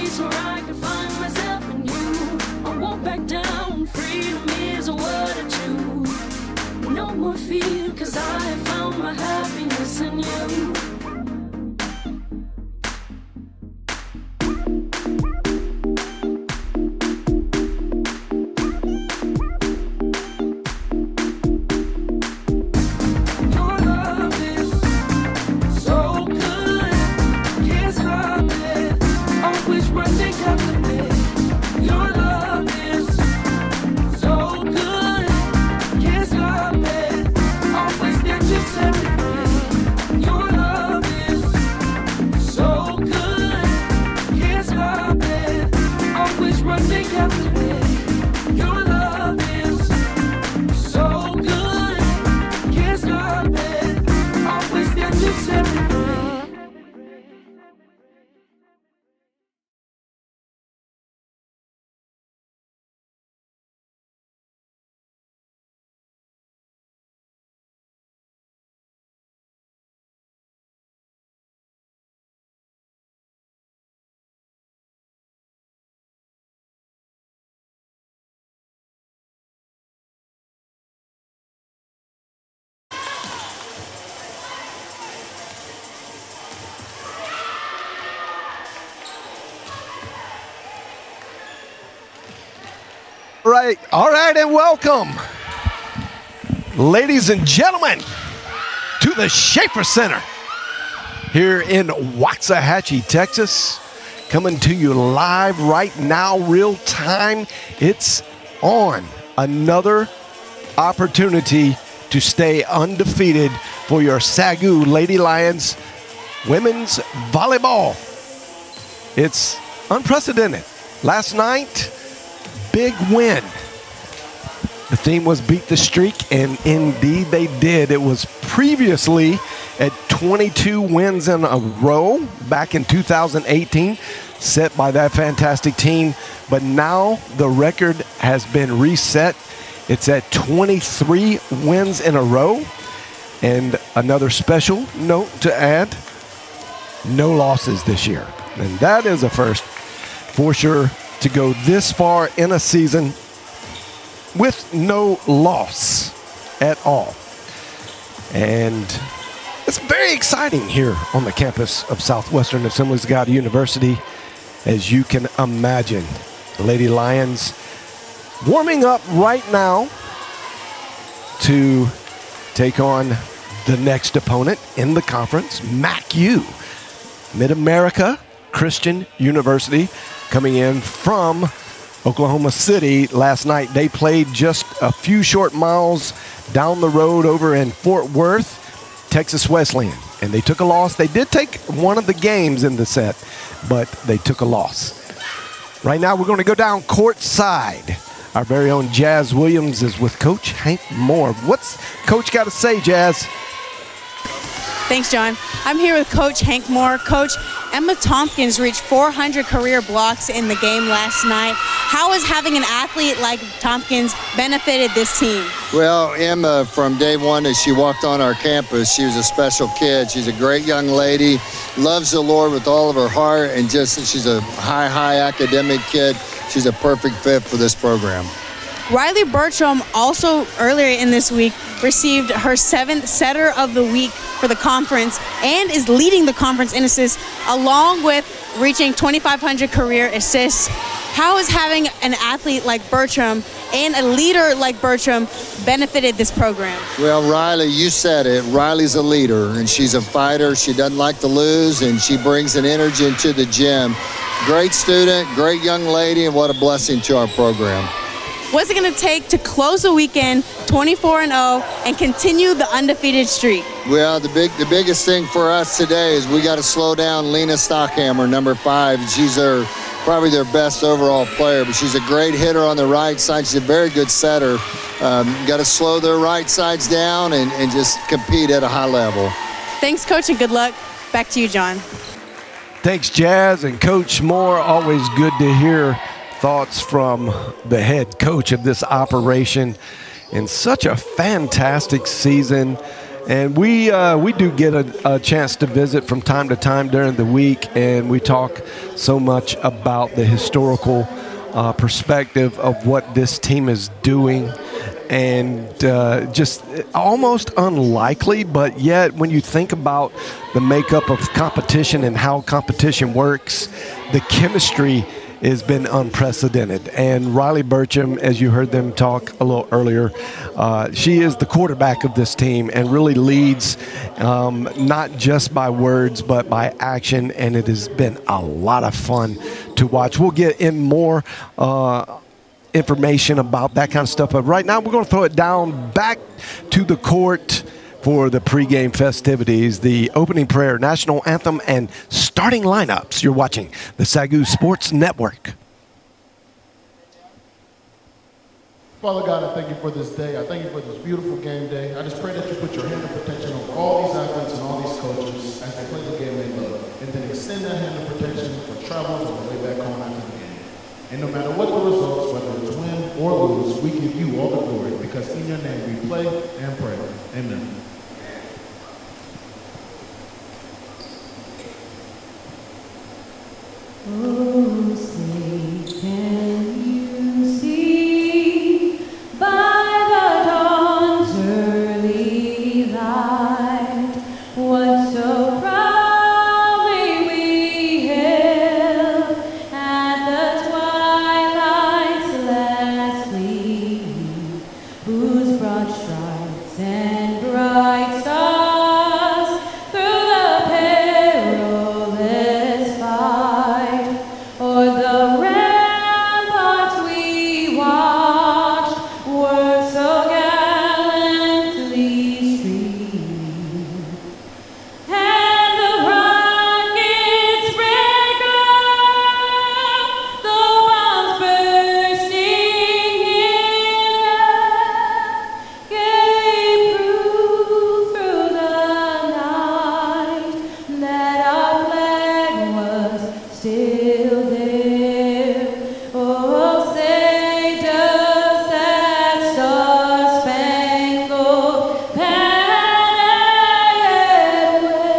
place where I can find myself in you. I won't back down, freedom is what I choose. No more fear, cause I have found my happiness in you. All right, and welcome, ladies and gentlemen, to the Schaefer Center here in Waxahachie, Texas. Coming to you live right now, real time. It's on. Another opportunity to stay undefeated for your SAGU Lady Lions women's volleyball. It's unprecedented. Last night, big win. The theme was beat the streak, and indeed they did. It was previously at 22 wins in a row back in 2018, set by that fantastic team. But now the record has been reset. It's at 23 wins in a row. And another special note to add, no losses this year. And that is a first for sure, to go this far in a season with no loss at all. And it's very exciting here on the campus of Southwestern Assembly's of God University. As you can imagine, the Lady Lions warming up right now to take on the next opponent in the conference, MACU, Mid-America Christian University, coming in from Oklahoma City last night. They played just a few short miles down the road over in Fort Worth, Texas Wesleyan, and they took a loss. They did take one of the games in the set, but they took a loss. Right now, we're going to go down courtside. Our very own Jazz Williams is with Coach Hank Moore. What's Coach got to say, Jazz? Thanks, John. I'm here with Coach Hank Moore. Coach, Emma Tompkins reached 400 career blocks in the game last night. How has having an athlete like Tompkins benefited this team? Well, Emma, from day one as she walked on our campus, she was a special kid. She's a great young lady, loves the Lord with all of her heart, and just she's a high academic kid. She's a perfect fit for this program. Riley Bertram also earlier in this week received her 7th Setter of the Week for the conference and is leading the conference in assists, along with reaching 2,500 career assists. How has having an athlete like Bertram and a leader like Bertram benefited this program? Well, Riley, you said it. Riley's a leader, and she's a fighter. She doesn't like to lose, and she brings an energy into the gym. Great student, great young lady, and what a blessing to our program. What's it going to take to close the weekend 24-0 and continue the undefeated streak? Well, the biggest thing for us today is we got to slow down Lena Stockhammer, number 5. She's probably their best overall player, but she's a great hitter on the right side. She's a very good setter. Got to slow their right sides down and just compete at a high level. Thanks, Coach, and good luck. Back to you, John. Thanks, Jazz and Coach Moore. Always good to hear thoughts from the head coach of this operation in such a fantastic season. And we do get a chance to visit from time to time during the week, and we talk so much about the historical perspective of what this team is doing, and just almost unlikely, but yet when you think about the makeup of competition and how competition works, the chemistry has been unprecedented. And Riley Burcham, as you heard them talk a little earlier, she is the quarterback of this team and really leads not just by words but by action, and it has been a lot of fun to watch. We'll get in more information about that kind of stuff, but right now we're going to throw it down back to the court for the pregame festivities, the opening prayer, national anthem, and starting lineups. You're watching the SAGU Sports Network. Father God, I thank you for this day. I thank you for this beautiful game day. I just pray that you put your hand of protection over all these athletes and all these coaches as they play the game they love. And then extend that hand of protection for travels on the way back home after the game. And no matter what the results, whether it's win or lose, we give you all the glory because in your name we play and pray. Amen. Oh, say, can you see by the dawn's early light what so proudly we hailed at the twilight's last gleaming, whose broad stripes and bright stars through the perilous fight o'er the ramparts we watched were so gallantly streaming, and the rockets spread ground, the bombs bursting in air gave proof through the night that our flag was still there. Oh, say does that star-spangled banner yet wave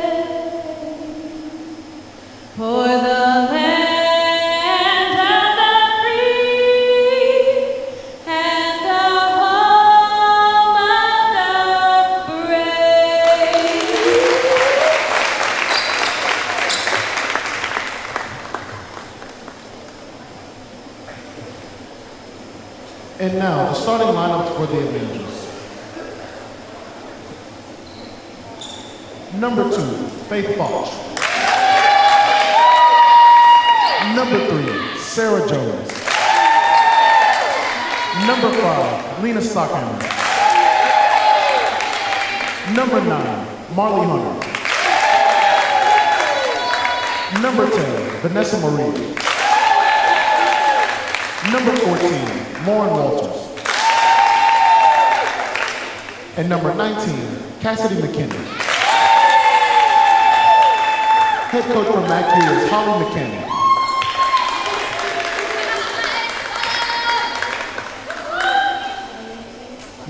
for the land and the free and the home and the brave? And now, the starting lineups for the Avengers. Number 2, Faith Foch. Number 3, Sarah Jones. Number 5, Lena Stockhammer. Number 9, Marley Hunter. Number 10, Vanessa Marie. Number 14, Lauren Walters. And number 19, Cassidy McKinney. Head coach for MACU is Holly McKinney.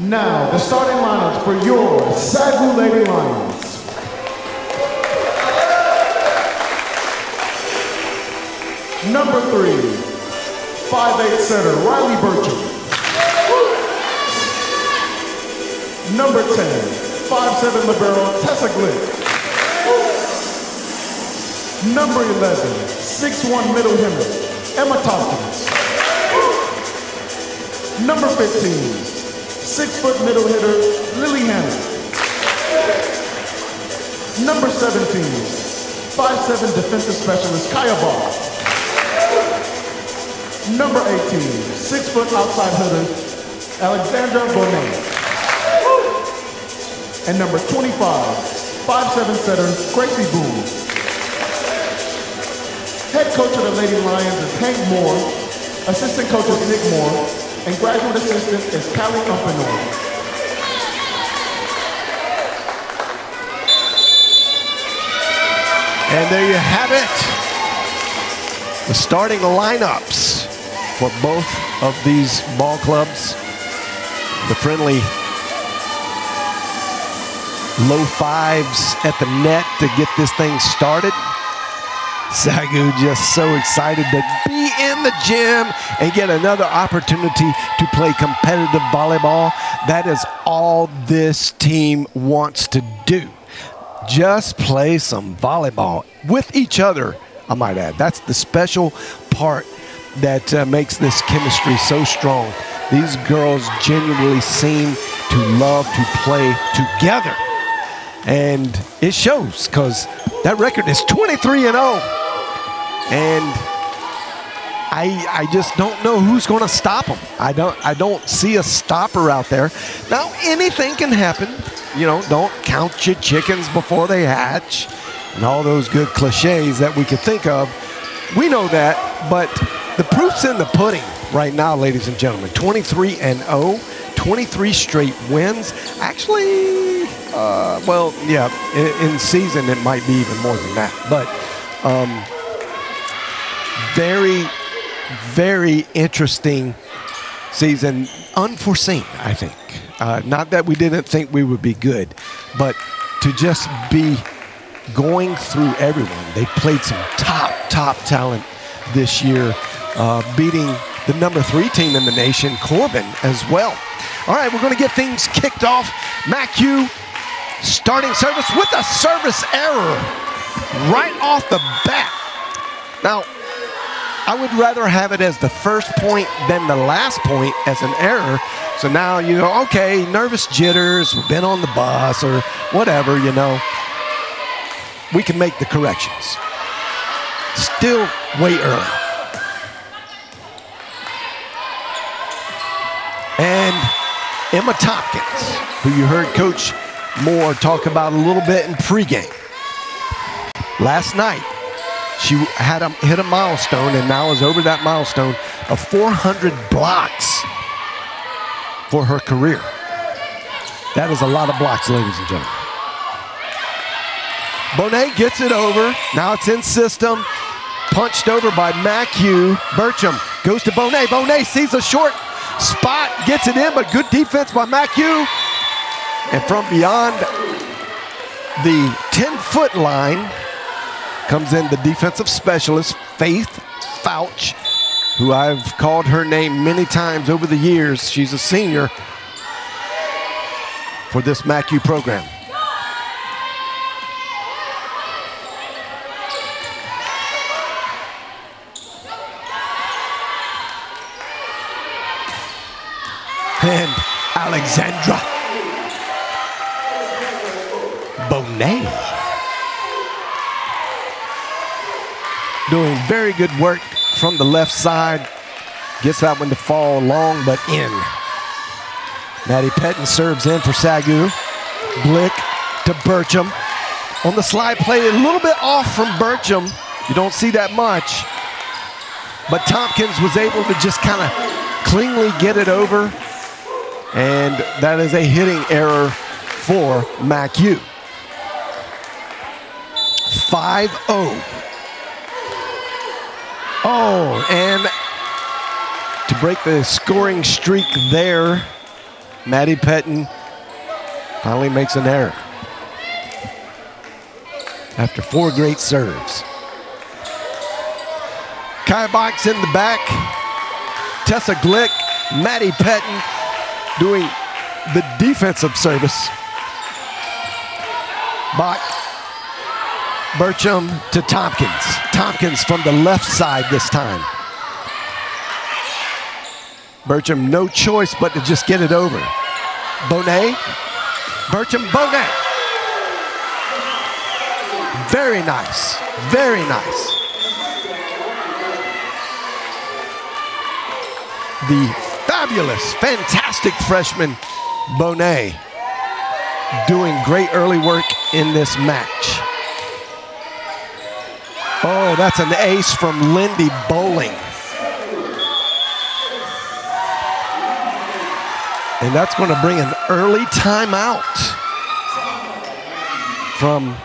Now, the starting lineups for your SAGU Lady Lions. Number 3, 5'8" setter, Riley Burcham. Number 10, 5'7" libero, Tessa Glick. Number 11, 6'1" middle hitter, Emma Tompkins. Number 15, 6' middle hitter, Lily Hanna. Number 17, 5'7" defensive specialist, Kaya Barr. Number 18, 6' outside hitter, Alexandra Bonet. And number 25, 5'7" setter, Gracie Boone. Head coach of the Lady Lions is Hank Moore, assistant coach is Nick Moore, and graduate assistant is Callie Umpenor. And there you have it, the starting lineups for both of these ball clubs. The friendly low fives at the net to get this thing started. SAGU just so excited to be in the gym and get another opportunity to play competitive volleyball. That is all this team wants to do. Just play some volleyball with each other, I might add. That's the special part that makes this chemistry so strong. These girls genuinely seem to love to play together. And it shows because that record is 23-0. And I just don't know who's going to stop them. I don't see a stopper out there. Now, anything can happen. You know, don't count your chickens before they hatch and all those good cliches that we could think of. We know that, but the proof's in the pudding right now, ladies and gentlemen. 23-0, 23 straight wins. Actually, well, yeah, in season it might be even more than that. But very, very interesting season. Unforeseen, I think. Not that we didn't think we would be good, but to just be going through everyone. They played some top talent this year, beating the number 3 team in the nation, Corbin, as well. All right, we're going to get things kicked off. MACU starting service with a service error right off the bat. Now, I would rather have it as the first point than the last point as an error. So now you go, okay, nervous jitters, we've been on the bus or whatever, you know. We can make the corrections. Still way early. And Emma Tompkins, who you heard Coach Moore talk about a little bit in pregame. Last night, she hit a milestone and now is over that milestone of 400 blocks for her career. That is a lot of blocks, ladies and gentlemen. Bonet gets it over. Now it's in system. Punched over by MACU. Burcham goes to Bonet. Bonet sees a short spot, gets it in, but good defense by MACU. And from beyond the 10-foot line comes in the defensive specialist, Faith Fouch, who I've called her name many times over the years. She's a senior for this MACU program. And Alexandra Bonet doing very good work from the left side. Gets that one to fall long, but in. Maddie Pettin serves in for SAGU. Blick to Burcham. On the slide play, a little bit off from Burcham. You don't see that much. But Tompkins was able to just kind of cleanly get it over. And that is a hitting error for MACU. 5-0. Oh, and to break the scoring streak there, Maddie Pettin finally makes an error after 4 great serves. Kaya Box in the back. Tessa Glick, Maddie Pettin doing the defensive service. Bach, Burcham to Tompkins. Tompkins from the left side this time. Burcham, no choice but to just get it over. Bonet, Burcham, Bonet. Very nice, very nice. The fabulous, fantastic freshman Bonet doing great early work in this match. Oh, that's an ace from Lindy Bowling. And that's going to bring an early timeout from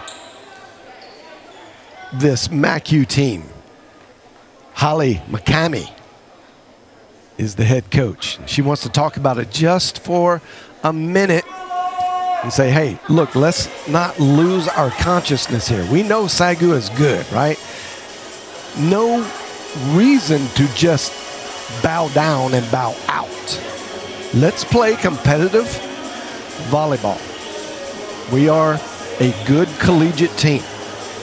this MACU team. Holly McCamey is the head coach. She wants to talk about it just for a minute. and say, hey, look, let's not lose our consciousness here. We know SAGU is good, right? No reason to just bow down and bow out. Let's play competitive volleyball. We are a good collegiate team.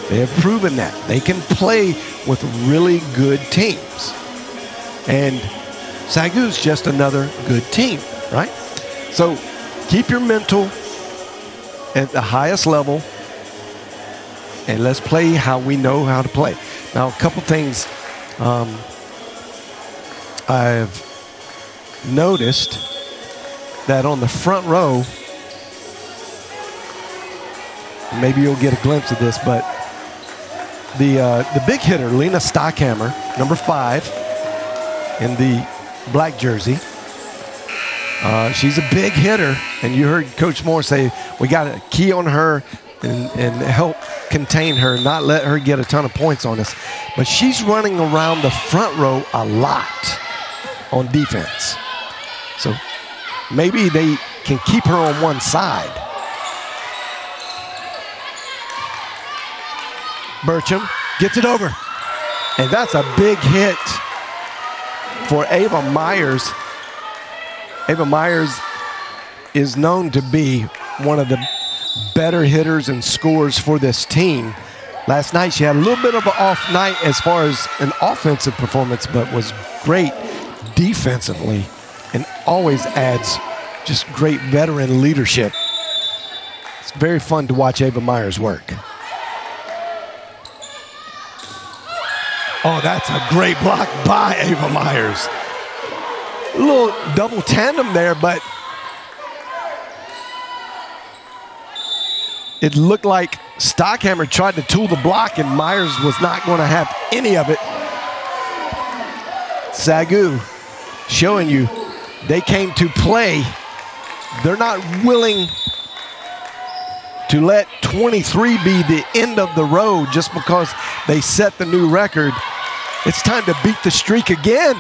They have proven that. They can play with really good teams. And SAGU's just another good team, right? So keep your mental at the highest level, and let's play how we know how to play. Now, a couple things I've noticed that on the front row, maybe you'll get a glimpse of this, but the big hitter, Lena Stockhammer, number 5 in the black jersey, she's a big hitter, and you heard Coach Moore say we got to key on her and help contain her, not let her get a ton of points on us. But she's running around the front row a lot on defense. So maybe they can keep her on one side. Burcham gets it over. And that's a big hit for Ava Myers. Ava Myers is known to be one of the better hitters and scorers for this team. Last night she had a little bit of an off night as far as an offensive performance, but was great defensively and always adds just great veteran leadership. It's very fun to watch Ava Myers work. Oh, that's a great block by Ava Myers. A little double tandem there, but it looked like Stockhammer tried to tool the block and Myers was not going to have any of it. SAGU showing you they came to play. They're not willing to let 23 be the end of the road just because they set the new record. It's time to beat the streak again.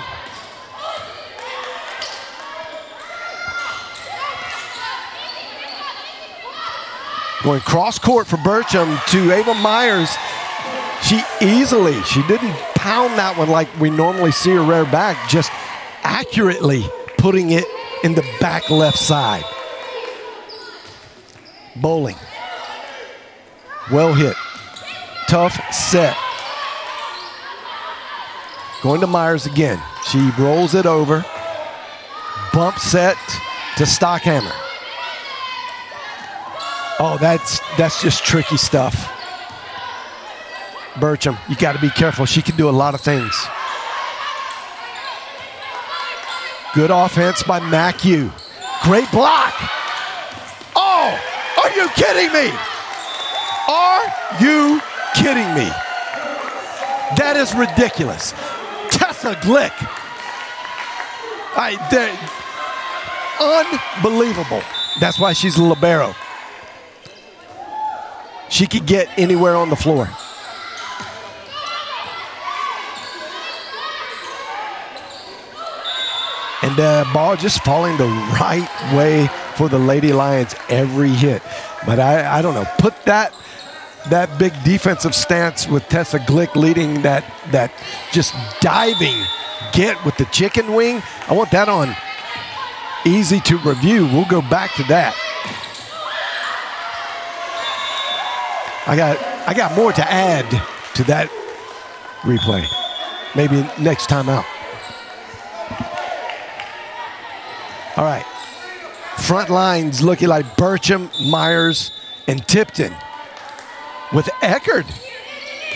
Going cross court for Burcham to Ava Myers. She didn't pound that one like we normally see her rear back, just accurately putting it in the back left side. Bowling. Well hit. Tough set. Going to Myers again. She rolls it over. Bump set to Stockhammer. Oh, that's just tricky stuff. Burcham, you got to be careful. She can do a lot of things. Good offense by MACU. Great block. Oh, are you kidding me? Are you kidding me? That is ridiculous. Tessa Glick. Unbelievable. That's why she's a libero. She could get anywhere on the floor. And the ball just falling the right way for the Lady Lions every hit. But I don't know. Put that big defensive stance with Tessa Glick leading that just diving get with the chicken wing. I want that on easy to review. We'll go back to that. I got more to add to that replay. Maybe next time out. All right. Front lines looking like Burcham, Myers, and Tipton with Eckerd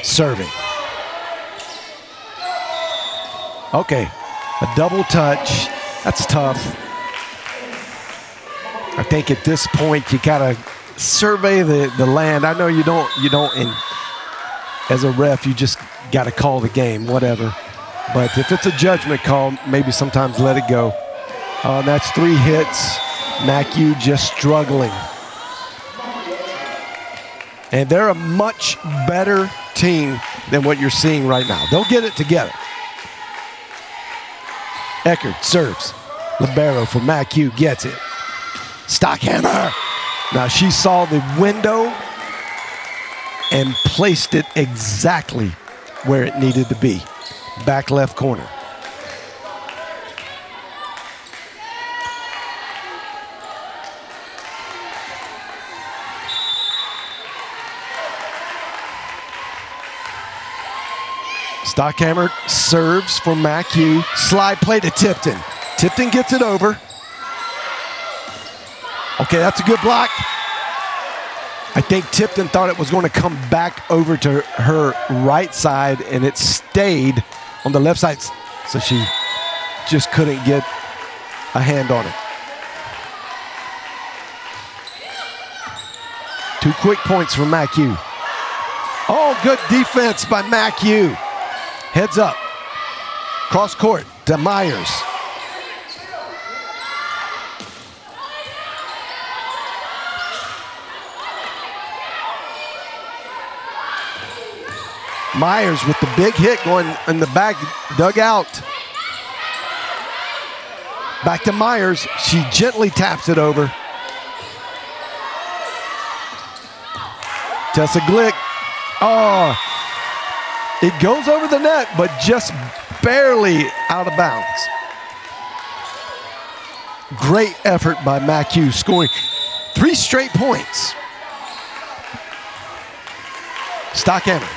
serving. Okay. A double touch. That's tough. I think at this point you gotta survey the land. I know you don't and as a ref you just gotta call the game, whatever. But if it's a judgment call, maybe sometimes let it go. That's 3 hits. MACU just struggling. And they're a much better team than what you're seeing right now. They'll get it together. Eckerd serves. Libero for MACU gets it. Stockhammer. Now she saw the window and placed it exactly where it needed to be. Back left corner. Stockhammer serves for MACU. Slide play to Tipton. Tipton gets it over. Okay, that's a good block. I think Tipton thought it was going to come back over to her right side, and it stayed on the left side, so she just couldn't get a hand on it. 2 quick points for MACU. Oh, good defense by MACU. Heads up. Cross court to Myers. Myers with the big hit going in the back dugout. Back to Myers. She gently taps it over. Tessa Glick. Oh, it goes over the net, but just barely out of bounds. Great effort by MACU, scoring 3 straight points. Stockhammer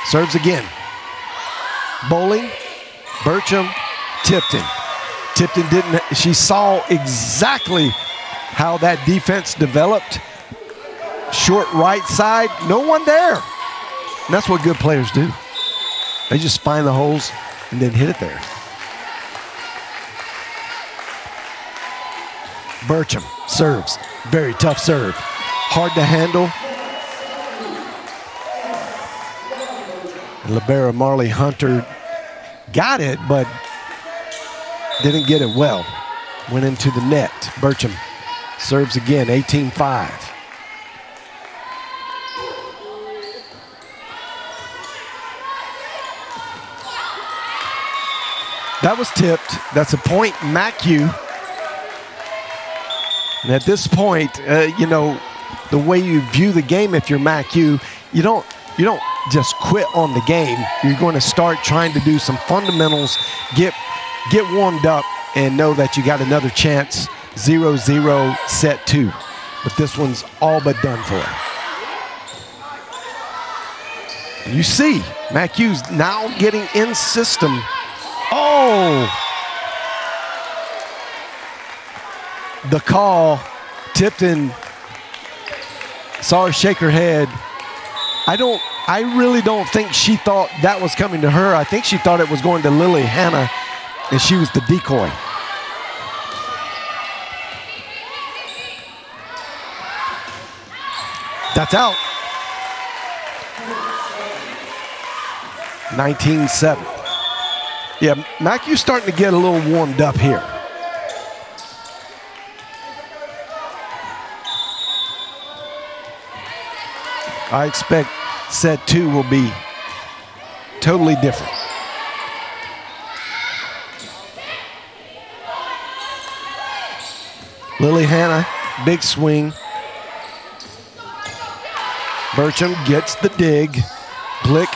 serves again. Bowling, Burcham, Tipton. Tipton didn't, she saw exactly how that defense developed. Short right side, no one there. And that's what good players do. They just find the holes and then hit it there. Burcham serves, very tough serve. Hard to handle. Libera Marley Hunter got it, but didn't get it well. Went into the net. Burcham serves again, 18-5. That was tipped. That's a point, MACU. And at this point, you know, the way you view the game, if you're MACU, you don't just quit on the game. You're going to start trying to do some fundamentals, get warmed up, and know that you got another chance. 0-0, set 2. But this one's all but done for. And you see, MACU's now getting in system. Oh! The call, Tipton saw her shake her head. I really don't think she thought that was coming to her. I think she thought it was going to Lily Hannah, and she was the decoy. That's out. 19-7. Yeah, MACU's starting to get a little warmed up here. I expect set 2 will be totally different. Lily Hannah, big swing. Burcham gets the dig. Glick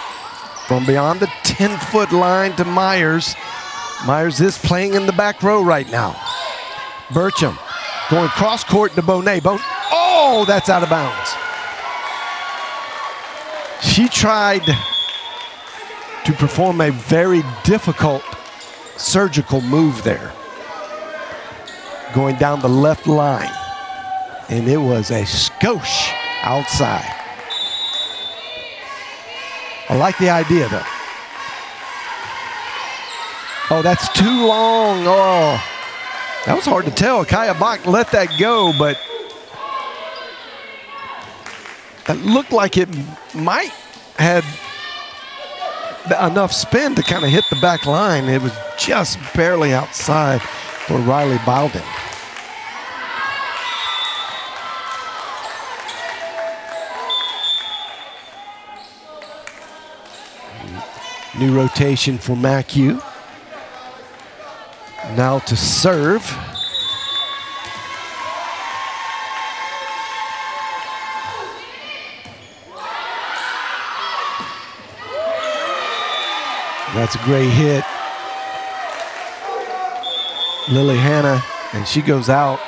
from beyond the 10-foot line to Myers. Myers is playing in the back row right now. Burcham going cross court to Bonet. Oh, that's out of bounds. She tried to perform a very difficult surgical move there, going down the left line, and it was a skosh outside. I like the idea, though. Oh, that's too long. Oh, that was hard to tell. Kaya Bach let that go, but it looked like it might have enough spin to kind of hit the back line. It was just barely outside for Riley Bowden. New rotation for MACU. Now to serve. That's a great hit. Lily Hanna, and she goes out.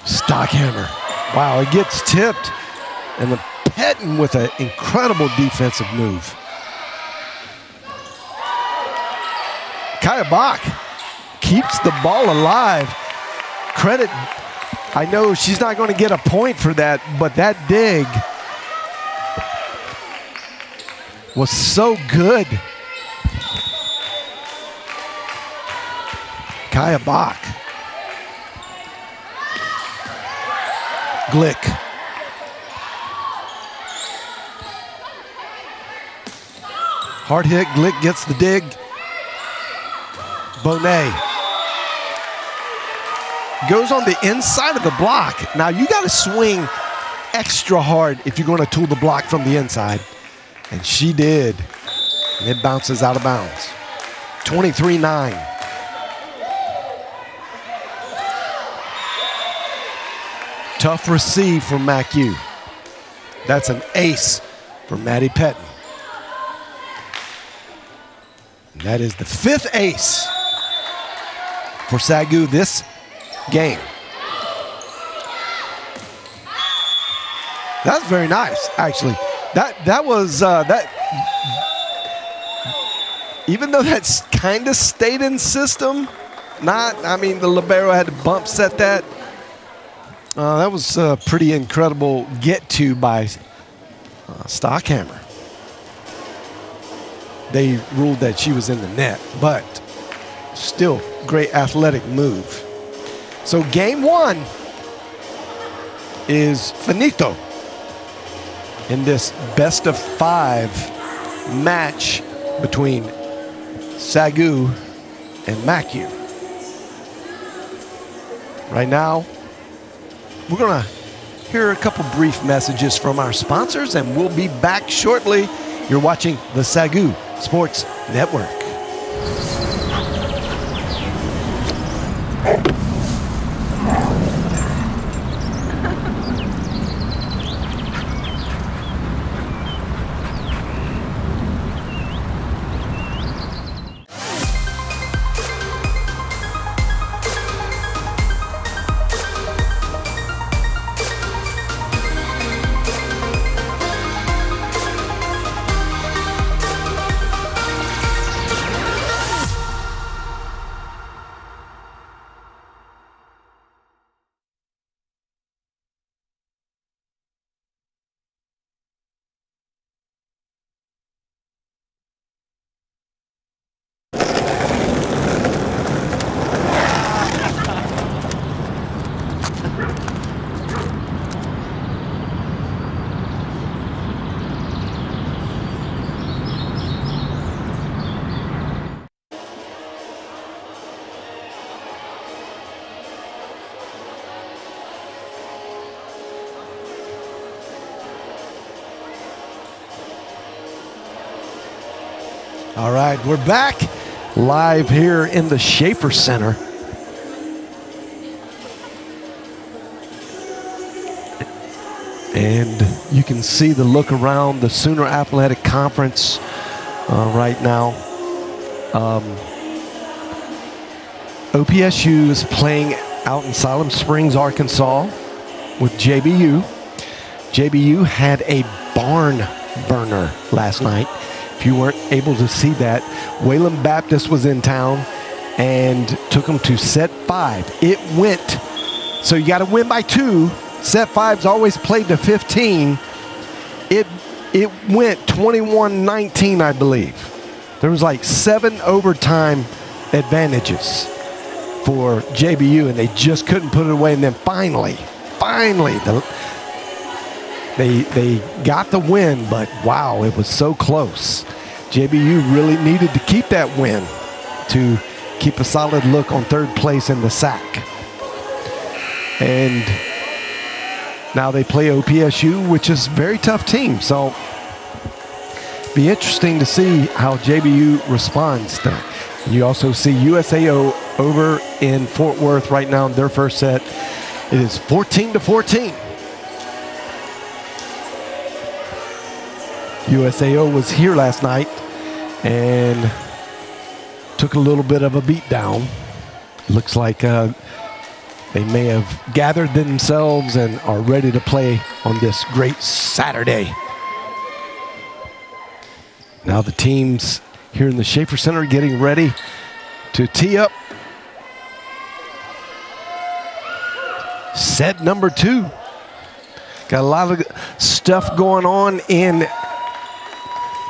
Stockhammer. Wow, it gets tipped. And the Pettin with an incredible defensive move. Kaya Bach keeps the ball alive. Credit, I know she's not going to get a point for that, but that dig was so good. Kaya Bach. Glick. Hard hit, Glick gets the dig. Bonet goes on the inside of the block. Now you got to swing extra hard if you're going to tool the block from the inside. And she did. And it bounces out of bounds. 23-9. Tough receive from MACU. That's an ace for Maddie Pettin. And that is the 5th ace for SAGU this game. That's very nice, actually. That was that. Even though that's kind of stayed in system, I mean, the libero had to bump set that. That was a pretty incredible get to by Stockhammer. They ruled that she was in the net, but still great athletic move. So game 1 is finito in this best of 5 match between SAGU and MACU. Right now, we're going to hear a couple brief messages from our sponsors, and we'll be back shortly. You're watching the SAGU Sports Network. All right, we're back live here in the Schaefer Center. And you can see the look around the Sooner Athletic Conference right now. OPSU is playing out in Siloam Springs, Arkansas with JBU. JBU had a barn burner last night. If you weren't able to see that, Wayland Baptist was in town and took them to set 5. It went, so you got to win by 2. Set 5's always played to 15. It went 21-19, I believe. There was like 7 overtime advantages for JBU, and they just couldn't put it away. And then finally, they got the win, but wow, it was so close. JBU really needed to keep that win to keep a solid look on 3rd place in the SAC. And now they play OPSU, which is a very tough team. So be interesting to see how JBU responds to that. You also see USAO over in Fort Worth right now in their first set. It is 14-14. USAO was here last night and took a little bit of a beat down. Looks like they may have gathered themselves and are ready to play on this great Saturday. Now the teams here in the Schaefer Center getting ready to tee up set number 2. Got a lot of stuff going on in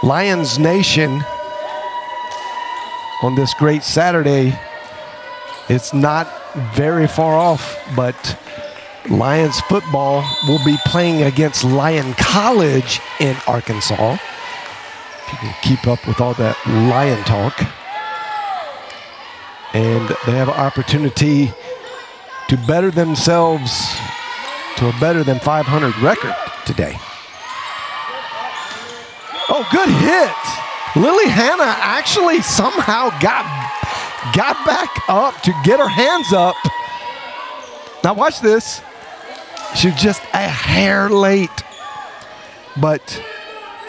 Lions Nation on this great Saturday. It's not very far off, but Lions football will be playing against Lyon College in Arkansas. If you can keep up with all that Lion talk. And they have an opportunity to better themselves to a better than 500 record today. Oh, good hit. Lily Hannah actually somehow got back up to get her hands up. Now watch this. She's just a hair late. But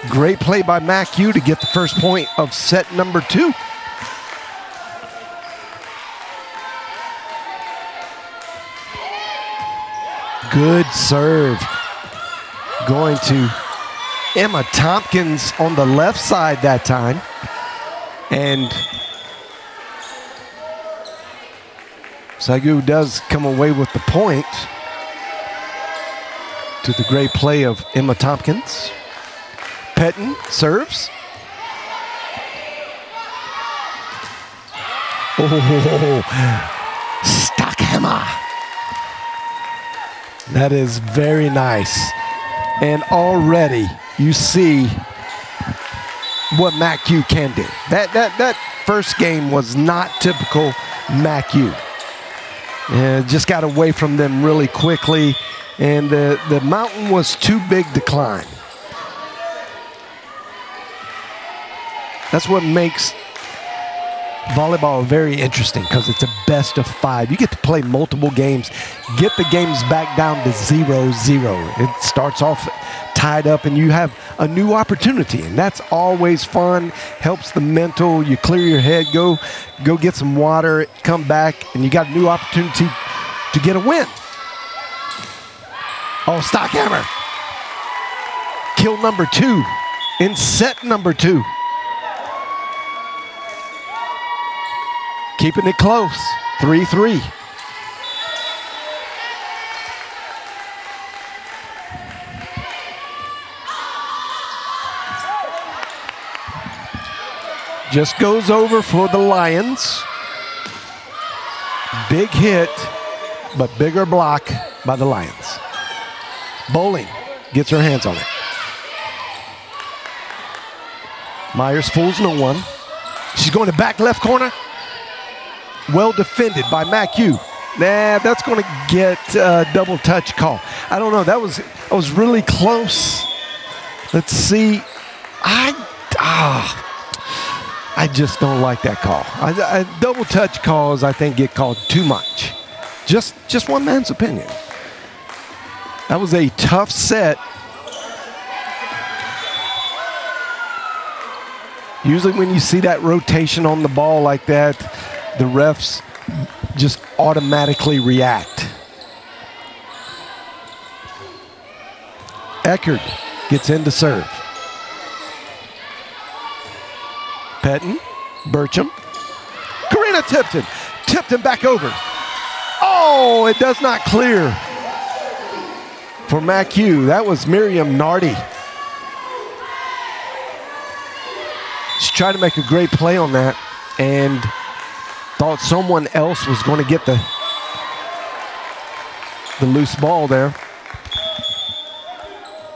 great play by MACU to get the first point of set number 2. Good serve. Going to Emma Tompkins on the left side that time. And SAGU does come away with the point to the great play of Emma Tompkins. Petton serves. Oh, Stockhammer. That is very nice. And already you see what MACU can do. That first game was not typical MACU. Just got away from them really quickly, and the mountain was too big to climb. That's what makes volleyball very interesting, because it's a best of 5. You get to play multiple games, get the games back down to 0-0. It starts off tied up and you have a new opportunity, and that's always fun. Helps the mental. You clear your head, go get some water, come back, and you got a new opportunity to get a win. Oh, Stockhammer. Kill number 2 in set number 2. Keeping it close, 3-3. Just goes over for the Lions. Big hit, but bigger block by the Lions. Bowling gets her hands on it. Myers fools no one. She's going to back left corner. Well defended by MACU. Nah, that's going to get a double touch call. I don't know. That was really close. Let's see. I just don't like that call. Double touch calls, I think, get called too much. Just one man's opinion. That was a tough set. Usually when you see that rotation on the ball like that, the refs just automatically react. Eckerd gets in to serve. Petton, Burcham, Karina Tipton back over. Oh, it does not clear for MACU. That was Miriam Nardi. She tried to make a great play on that and thought someone else was going to get the loose ball there.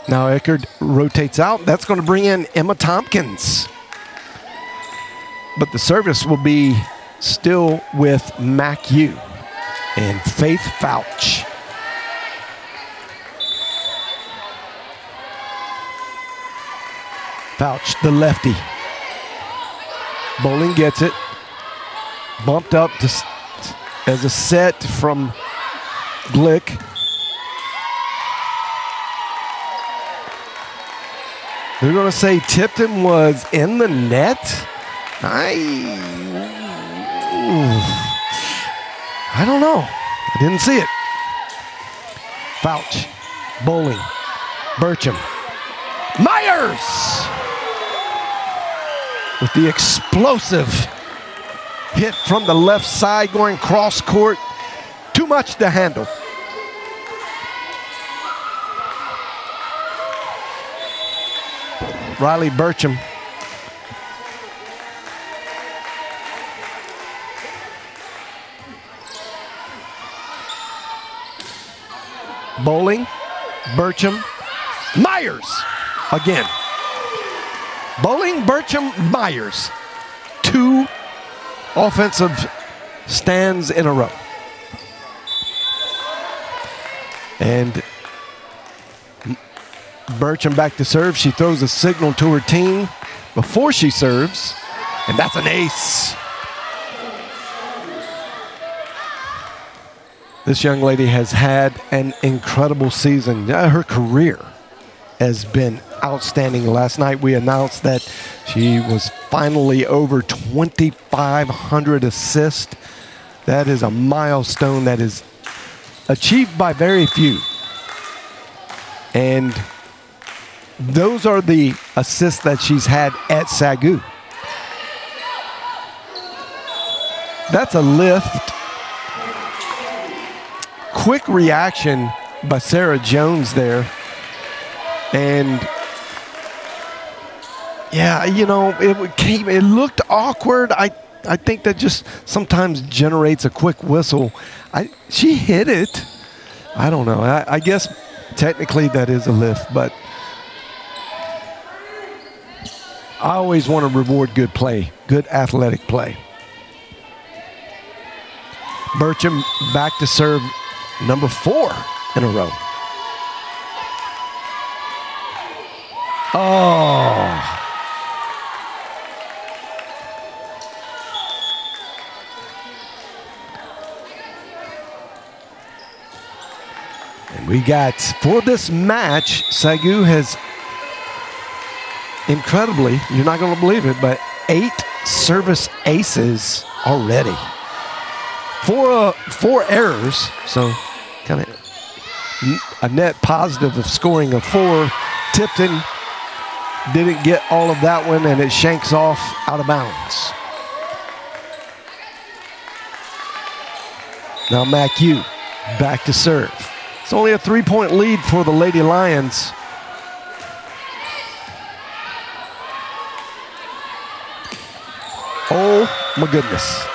Now Eckerd rotates out. That's going to bring in Emma Tompkins. But the service will be still with MACU and Faith Fouch. Fouch, the lefty. Bowling gets it. Bumped up as a set from Glick. They're going to say Tipton was in the net. I don't know. I didn't see it. Fouch, Bowling, Burcham, Myers with the explosive hit from the left side going cross court. Too much to handle. Riley Burcham. Bowling, Burcham, Myers again. Bowling, Burcham, Myers. 2 offensive stands in a row. And Burcham back to serve. She throws a signal to her team before she serves, and that's an ace. This young lady has had an incredible season. Her career has been outstanding. Last night we announced that she was finally over 2,500 assists. That is a milestone that is achieved by very few. And those are the assists that she's had at SAGU. That's a lift. Quick reaction by Sarah Jones there. And yeah, you know, it looked awkward. I think that just sometimes generates a quick whistle. She hit it. I don't know. I guess technically that is a lift, but I always want to reward good play, good athletic play. Burcham back to serve number 4 in a row. Oh. And we got, for this match, SAGU has incredibly, you're not going to believe it, but 8 service aces already. 4 errors, so kind of a net positive of scoring of 4. Tipton didn't get all of that one, and it shanks off out of bounds. Now MACU back to serve. It's only a 3-point lead for the Lady Lions. Oh my goodness.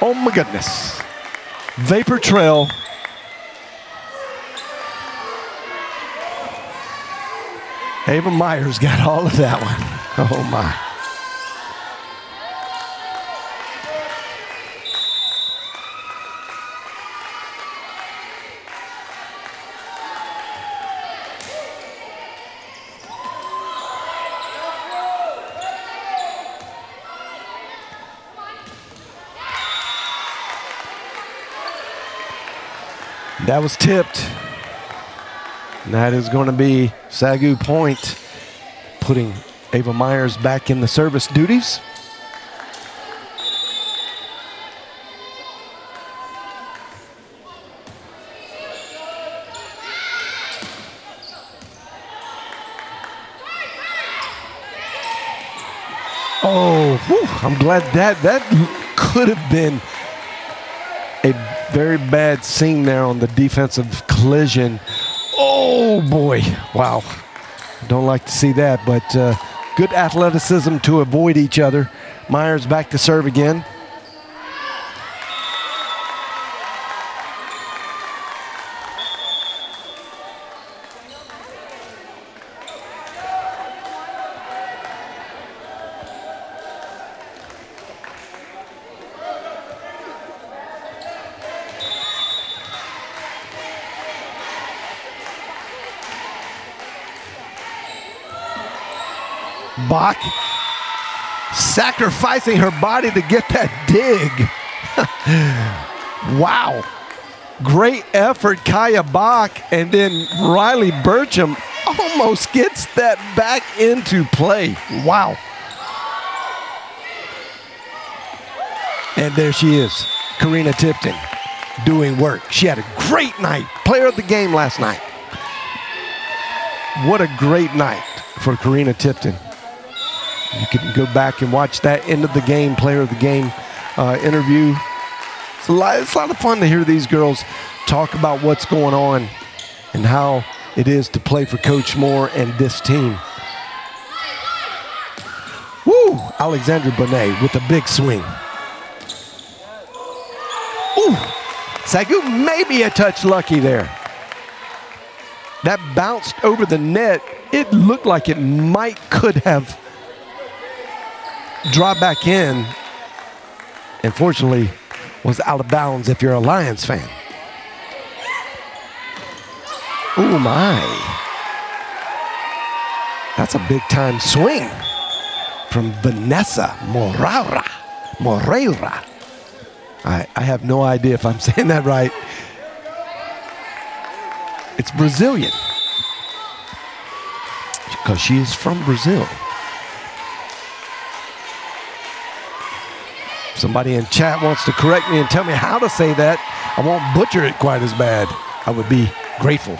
Oh my goodness. Vapor Trail. Ava Myers got all of that one. Oh my. That was tipped. And that is going to be SAGU point, putting Ava Myers back in the service duties. Oh, whew, I'm glad that could have been a very bad scene there on the defensive collision. Oh boy, wow. Don't like to see that, but good athleticism to avoid each other. Myers back to serve again. Bach sacrificing her body to get that dig. Wow. Great effort, Kaya Bach, and then Riley Burcham almost gets that back into play. Wow. And there she is, Karina Tipton, doing work. She had a great night. Player of the game last night. What a great night for Karina Tipton. You can go back and watch that end of the game, player of the game interview. It's a lot of fun to hear these girls talk about what's going on and how it is to play for Coach Moore and this team. Woo! Alexandra Bonet with a big swing. Ooh! SAGU maybe a touch lucky there. That bounced over the net. It looked like it could have dropped back in. Unfortunately, was out of bounds if you're a Lions fan. Oh my. That's a big time swing from Vanessa Moreira. I have no idea if I'm saying that right. It's Brazilian. Because she is from Brazil. Somebody in chat wants to correct me and tell me how to say that. I won't butcher it quite as bad. I would be grateful.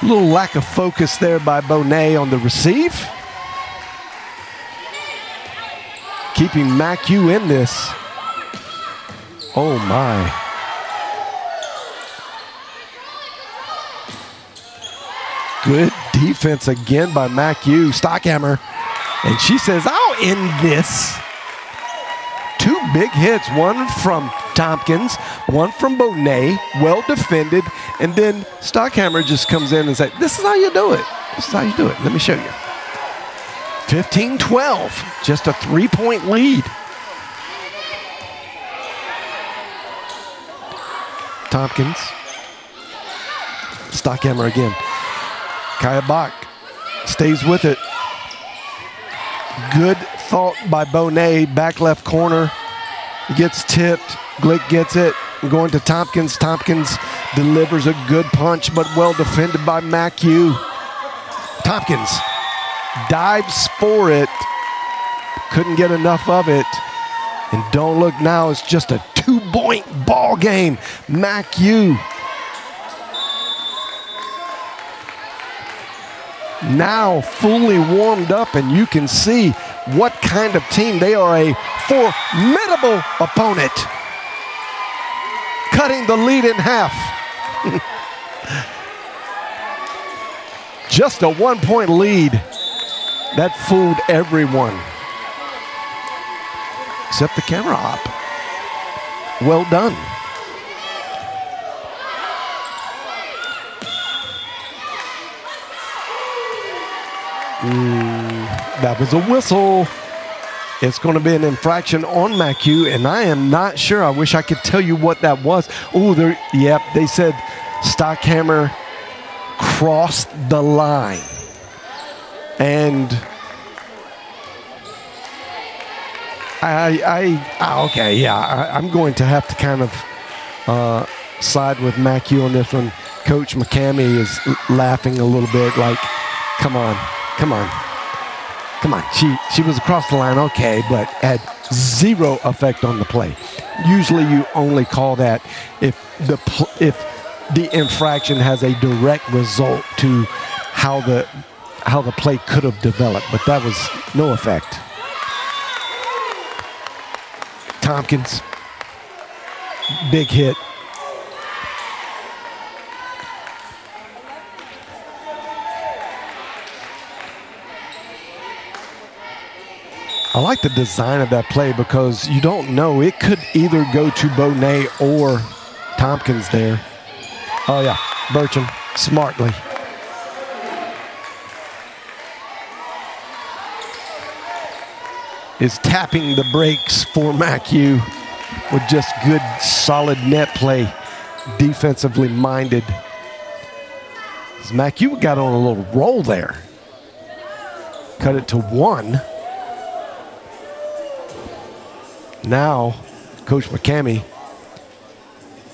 A little lack of focus there by Bonet on the receive. Keeping MACU in this. Oh my. Good defense again by MACU. Stockhammer. And she says, I'll end this. Two big hits. One from Tompkins, one from Bonet. Well defended. And then Stockhammer just comes in and says, this is how you do it. This is how you do it. Let me show you. 15-12. Just a 3-point lead. Tompkins. Stockhammer again. Kaya Bach stays with it. Good thought by Bonet, back left corner. He gets tipped. Glick gets it. Going to Tompkins. Tompkins delivers a good punch, but well defended by MACU. Tompkins dives for it. Couldn't get enough of it. And don't look now, it's just a 2-point ball game. MACU now fully warmed up, and you can see what kind of team. They are a formidable opponent. Cutting the lead in half. Just a 1-point lead. That fooled everyone. Except the camera op. Well done. That was a whistle. It's going to be an infraction on MACU, and I am not sure. I wish I could tell you what that was. Oh, they said Stockhammer crossed the line. And I'm going to have to kind of side with MACU on this one. Coach McCamey is laughing a little bit like, come on. She was across the line, okay, but had zero effect on the play. Usually you only call that if the infraction has a direct result to how the play could have developed, but that was no effect. Tompkins, big hit. I like the design of that play because you don't know. It could either go to Bonet or Tompkins there. Oh, yeah. Burcham smartly. Is tapping the brakes for MACU with just good, solid net play, defensively minded. As MACU got on a little roll there. cut it to 1. Now, Coach McCamey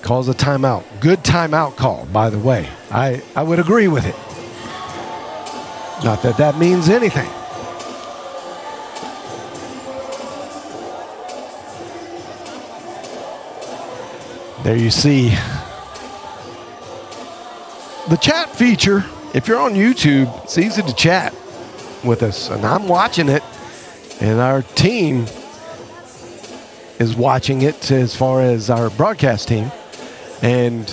calls a timeout. Good timeout call, by the way. I would agree with it. Not that that means anything. There you see the chat feature. If you're on YouTube, it's easy to chat with us. And I'm watching it, and our team is watching it as far as our broadcast team. And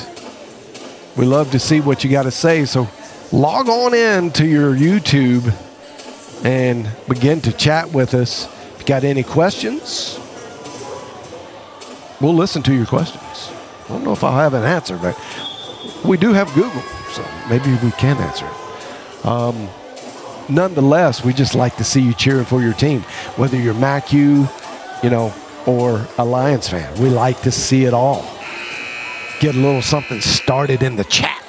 we love to see what you got to say. So log on in to your YouTube and begin to chat with us. If you got any questions, we'll listen to your questions. I don't know if I'll have an answer, but we do have Google, so maybe we can answer it. Nonetheless, we just like to see you cheering for your team, whether you're MACU, or a Lions fan. We like to see it all. Get a little something started in the chat.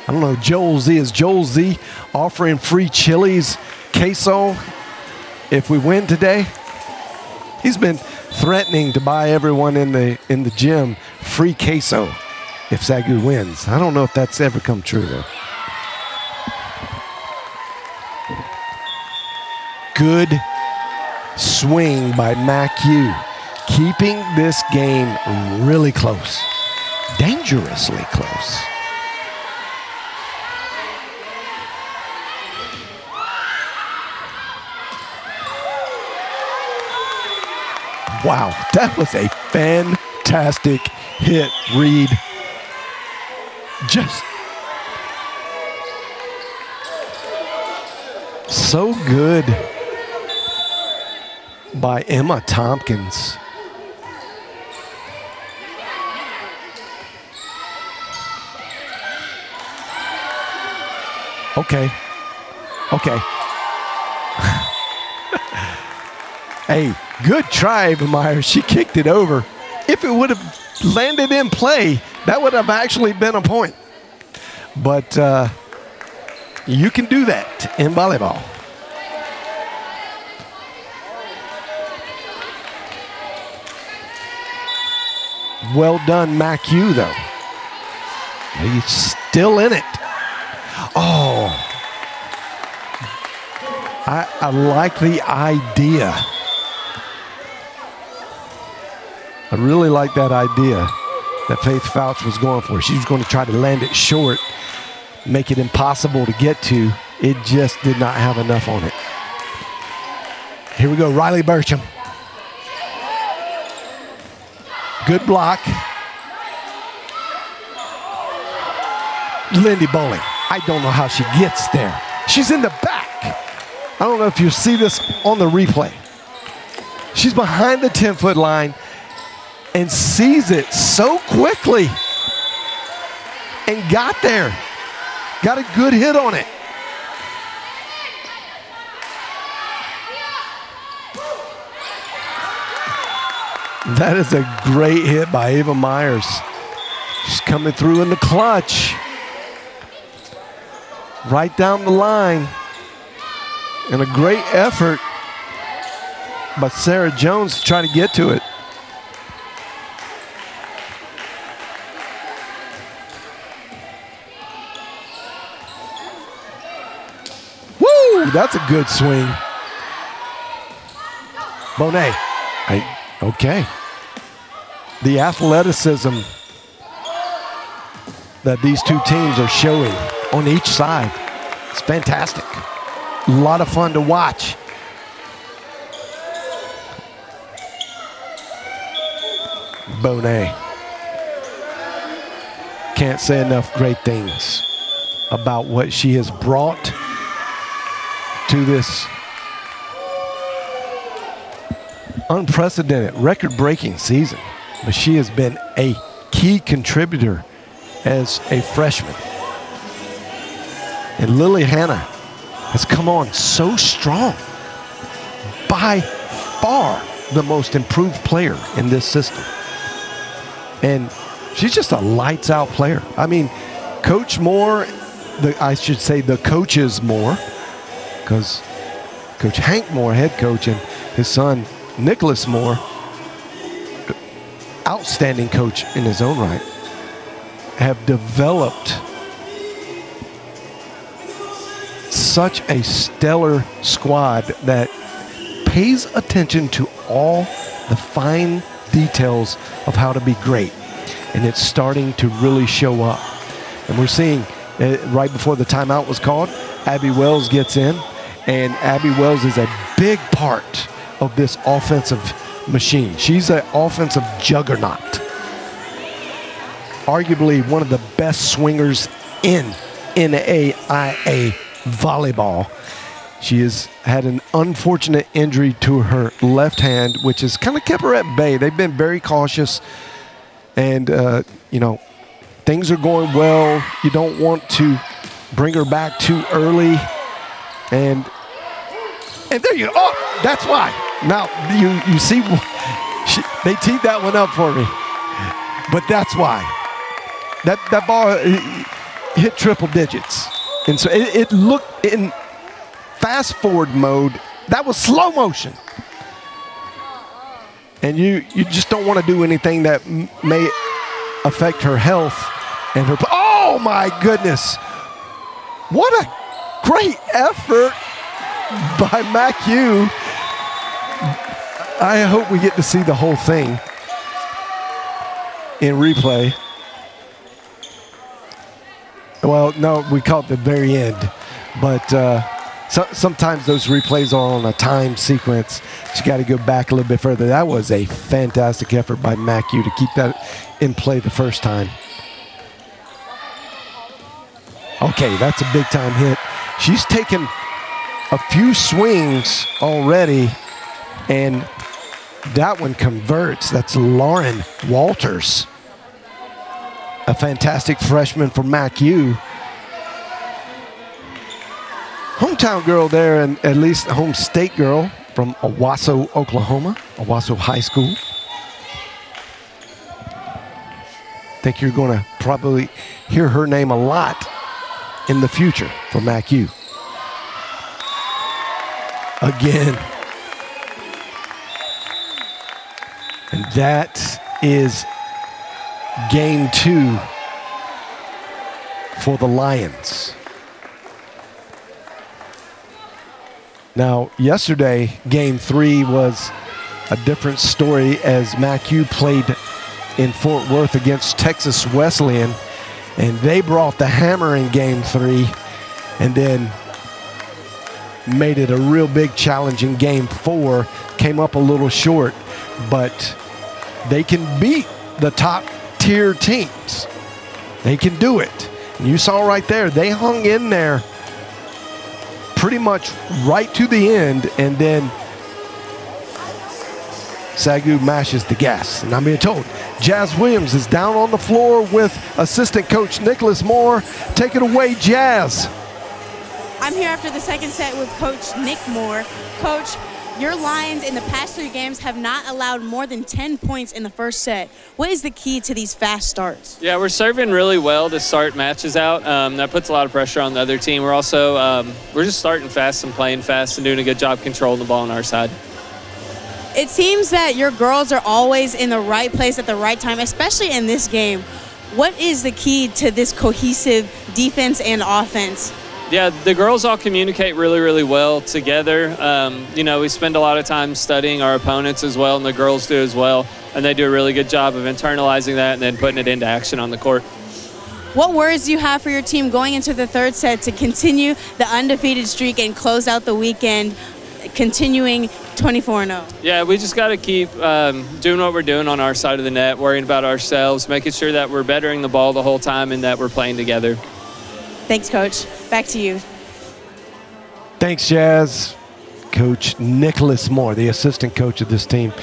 I don't know, Joel Z. Is Joel Z offering free Chili's queso if we win today? He's been threatening to buy everyone in the gym free queso if SAGU wins. I don't know if that's ever come true, though. Good swing by MACU, keeping this game really close, dangerously close. Wow, that was a fantastic hit, Reed. Just so good by Emma Tompkins. Okay. Hey, good try, Ava Myers. She kicked it over. If it would have landed in play, that would have actually been a point. But you can do that in volleyball. Well done, MACU, though. He's still in it. Oh. I like the idea. I really like that idea that Faith Fouch was going for. She was going to try to land it short, make it impossible to get to. It just did not have enough on it. Here we go, Riley Burcham. Good block. Lindy Bowling. I don't know how she gets there. She's in the back. I don't know if you see this on the replay. She's behind the 10-foot line and sees it so quickly and got there. Got a good hit on it. That is a great hit by Ava Myers. She's coming through in the clutch. Right down the line. And a great effort by Sarah Jones to try to get to it. Woo! That's a good swing. Bonet. Okay. The athleticism that these two teams are showing on each side, it's fantastic. A lot of fun to watch. Bonet. Can't say enough great things about what she has brought to this unprecedented, record-breaking season. But she has been a key contributor as a freshman. And Lily Hanna has come on so strong. By far the most improved player in this system. And she's just a lights-out player. I mean, Coach Moore I should say the coaches Moore, because Coach Hank Moore, head coach, and his son Nicholas Moore, outstanding coach in his own right, have developed such a stellar squad that pays attention to all the fine details of how to be great. And it's starting to really show up. And we're seeing right before the timeout was called, Abby Wells gets in, and Abby Wells is a big part of this offensive machine. She's an offensive juggernaut. Arguably one of the best swingers in NAIA volleyball. She has had an unfortunate injury to her left hand, which has kind of kept her at bay. They've been very cautious, and things are going well. You don't want to bring her back too early, and there you go. Oh, that's why. Now you see, they teed that one up for me, but that's why. That ball hit triple digits, and so it looked in fast forward mode. That was slow motion, and you just don't want to do anything that may affect her health and her. Oh my goodness! What a great effort by MACU. I hope we get to see the whole thing in replay. Well, no, we caught the very end, but sometimes those replays are on a time sequence. You got to go back a little bit further. That was a fantastic effort by MACU to keep that in play the first time. Okay, that's a big time hit. She's taken a few swings already, and that one converts. That's Lauren Walters, a fantastic freshman for MACU. Hometown girl there, and at least home state girl from Owasso, Oklahoma, Owasso High School. I think you're going to probably hear her name a lot in the future for MACU. Again. And that is game 2 for the Lions. Now, yesterday, game 3 was a different story as MACU played in Fort Worth against Texas Wesleyan, and they brought the hammer in game 3 and then made it a real big challenge in game 4. Came up a little short, but they can beat the top tier teams. They can do it. And you saw right there, they hung in there pretty much right to the end, and then SAGU mashes the gas. And I'm being told Jazz Williams is down on the floor with assistant coach Nicholas Moore. Take it away, Jazz. I'm here after the second set with Coach Nick Moore. Coach, your Lions in the past 3 games have not allowed more than 10 points in the first set. What is the key to these fast starts? Yeah, we're serving really well to start matches out. That puts a lot of pressure on the other team. We're also we're just starting fast and playing fast and doing a good job controlling the ball on our side. It seems that your girls are always in the right place at the right time, especially in this game. What is the key to this cohesive defense and offense? Yeah, the girls all communicate really, really well together. We spend a lot of time studying our opponents as well, and the girls do as well. And they do a really good job of internalizing that and then putting it into action on the court. What words do you have for your team going into the third set to continue the undefeated streak and close out the weekend, continuing 24-0? Yeah, we just got to keep doing what we're doing on our side of the net, worrying about ourselves, making sure that we're bettering the ball the whole time and that we're playing together. Thanks, Coach. Back to you. Thanks, Jazz. Coach Nicholas Moore, the assistant coach of this team,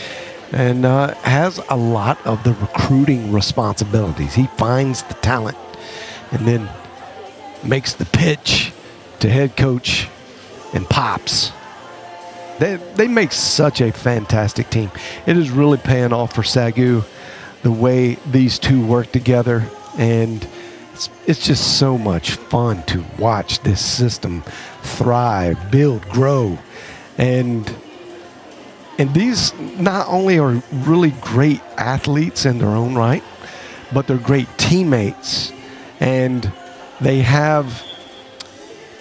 and has a lot of the recruiting responsibilities. He finds the talent and then makes the pitch to head coach and Pops. They make such a fantastic team. It is really paying off for SAGU, the way these two work together and it's just so much fun to watch this system thrive, build, grow. And these not only are really great athletes in their own right, but they're great teammates. And they have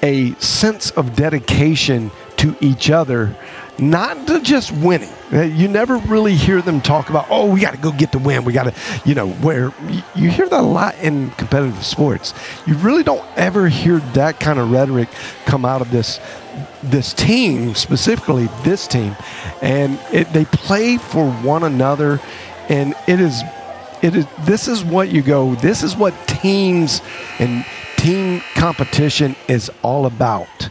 a sense of dedication to each other, not to just winning. You never really hear them talk about, oh, we got to go get the win. We got to, where you hear that a lot in competitive sports. You really don't ever hear that kind of rhetoric come out of this team, specifically this team. And they play for one another. And this is what you go, this is what teams and team competition is all about.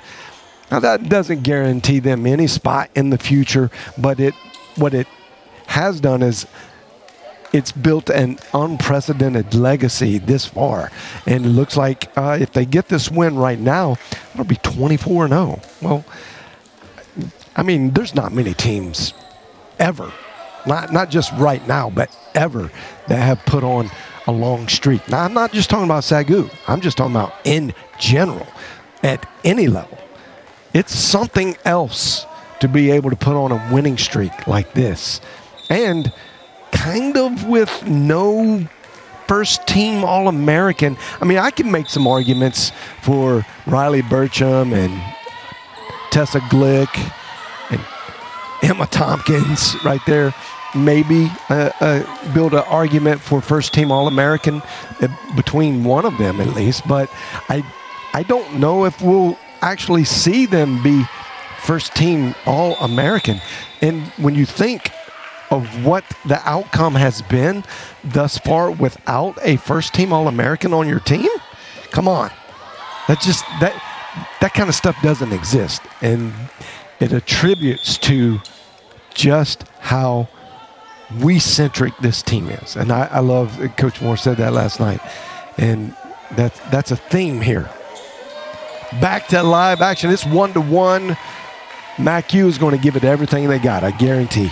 Now, that doesn't guarantee them any spot in the future, but what it has done is it's built an unprecedented legacy this far. And it looks like if they get this win right now, it'll be 24-0. Well, I mean, there's not many teams ever, not just right now, but ever, that have put on a long streak. Now, I'm not just talking about SAGU. I'm just talking about in general, at any level. It's something else to be able to put on a winning streak like this. And kind of with no first team All-American. I mean, I can make some arguments for Riley Burcham and Tessa Glick and Emma Tompkins right there. Maybe build an argument for first team All-American between one of them at least. But I don't know if we'll actually see them be first team All-American. And when you think of what the outcome has been thus far without a first team All-American on your team, come on. That kind of stuff doesn't exist. And it attributes to just how we-centric this team is. And I love, Coach Moore said that last night. And that's a theme here. Back to live action. It's 1-1. MACU is going to give it everything they got, I guarantee.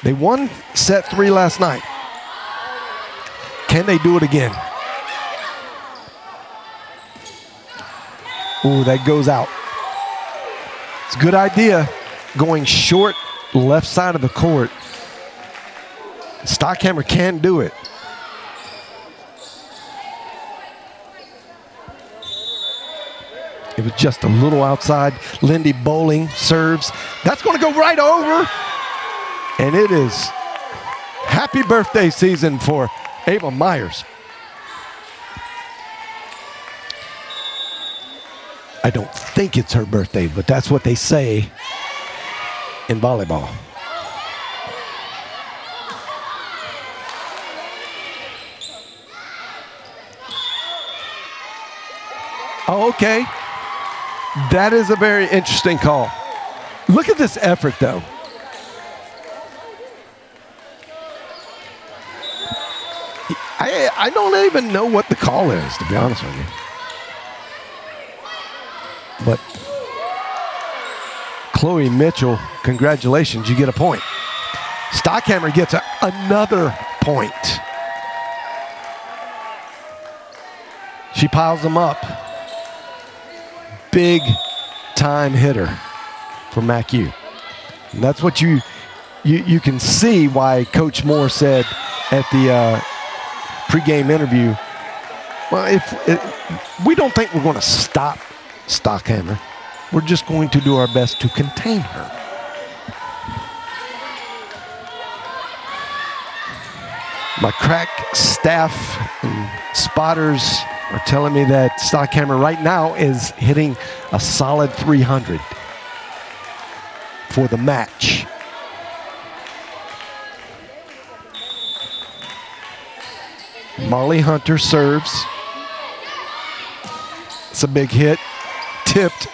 They won set 3 last night. Can they do it again? Ooh, that goes out. It's a good idea. Going short, left side of the court. Stockhammer can do it. It was just a little outside. Lindy Bowling serves. That's going to go right over. And it is happy birthday season for Ava Myers. I don't think it's her birthday, but that's what they say in volleyball. Oh, okay. That is a very interesting call. Look at this effort, though. I don't even know what the call is, to be honest with you. But Chloe Mitchell, congratulations, you get a point. Stockhammer gets another point. She piles them up. Big time hitter for MACU. And that's what you can see why Coach Moore said at the pregame interview, well, if we don't think we're going to stop Stockhammer, we're just going to do our best to contain her. My crack staff and spotters are telling me that Stockhammer right now is hitting a solid 300 for the match. Marley Hunter serves. It's a big hit. Tipped.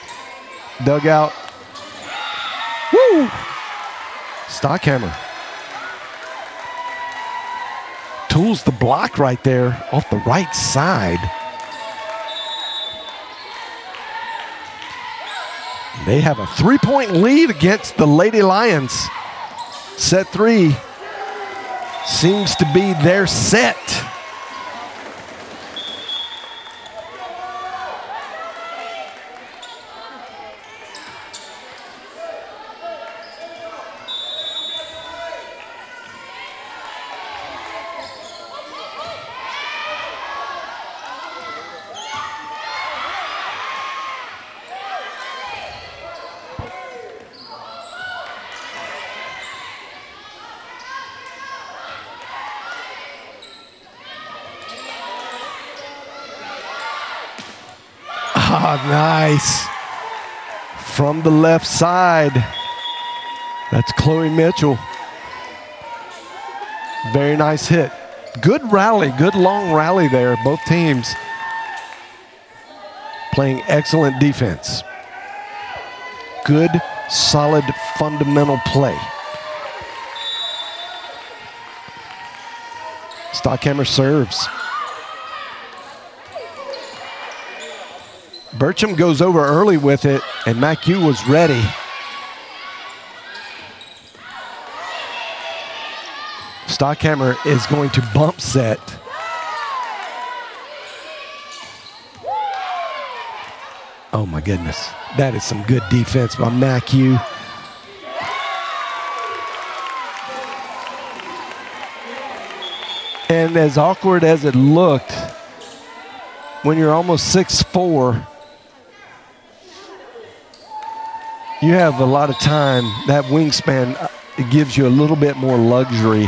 Dug out. Woo! Stockhammer tools the block right there off the right side. They have a 3-point lead against the Lady Lions. Set 3 seems to be their set. Ah, nice. From the left side. That's Chloe Mitchell. Very nice hit. Good rally, good long rally there, both teams playing excellent defense. Good, solid, fundamental play. Stockhammer serves. Bertram goes over early with it, and MACU was ready. Stockhammer is going to bump set. Oh my goodness, that is some good defense by MACU. And as awkward as it looked, when you're almost 6'4", you have a lot of time. That wingspan, it gives you a little bit more luxury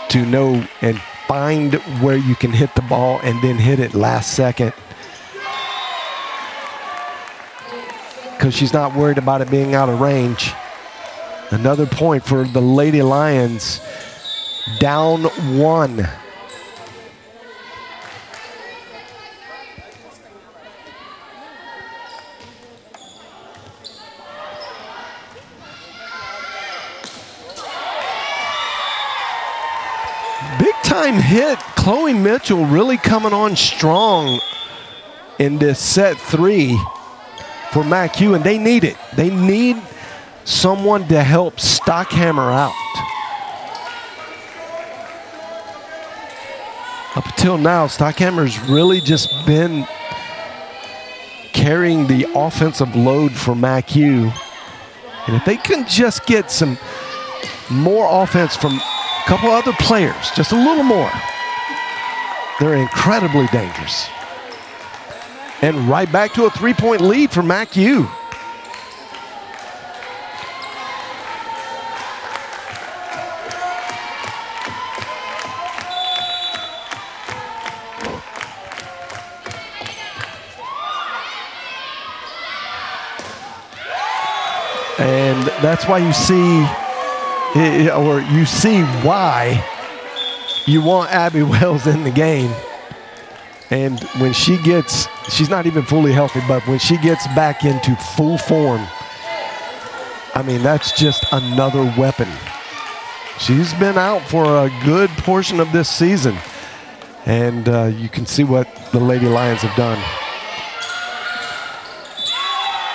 to know and find where you can hit the ball and then hit it last second. Because she's not worried about it being out of range. Another point for the Lady Lions, down 1. Big time hit. Chloe Mitchell really coming on strong in this set 3 for MACU, and they need it. They need someone to help Stockhammer out. Up until now, Stockhammer's really just been carrying the offensive load for MACU. And if they can just get some more offense from a couple other players, just a little more, they're incredibly dangerous. And right back to a 3-point lead for MACU. And that's why you see, or you see why you want Abby Wells in the game. And when she gets, she's not even fully healthy, but when she gets back into full form, I mean, that's just another weapon. She's been out for a good portion of this season. And you can see what the Lady Lions have done.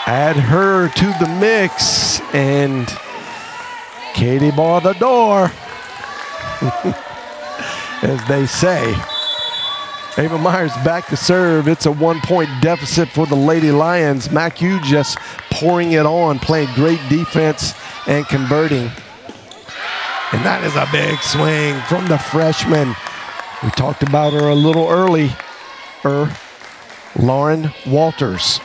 Add her to the mix, and Katie bar the door, as they say. Ava Myers back to serve. It's a 1-point deficit for the Lady Lions. MACU just pouring it on, playing great defense and converting. And that is a big swing from the freshman. We talked about her a little early. Lauren Walters.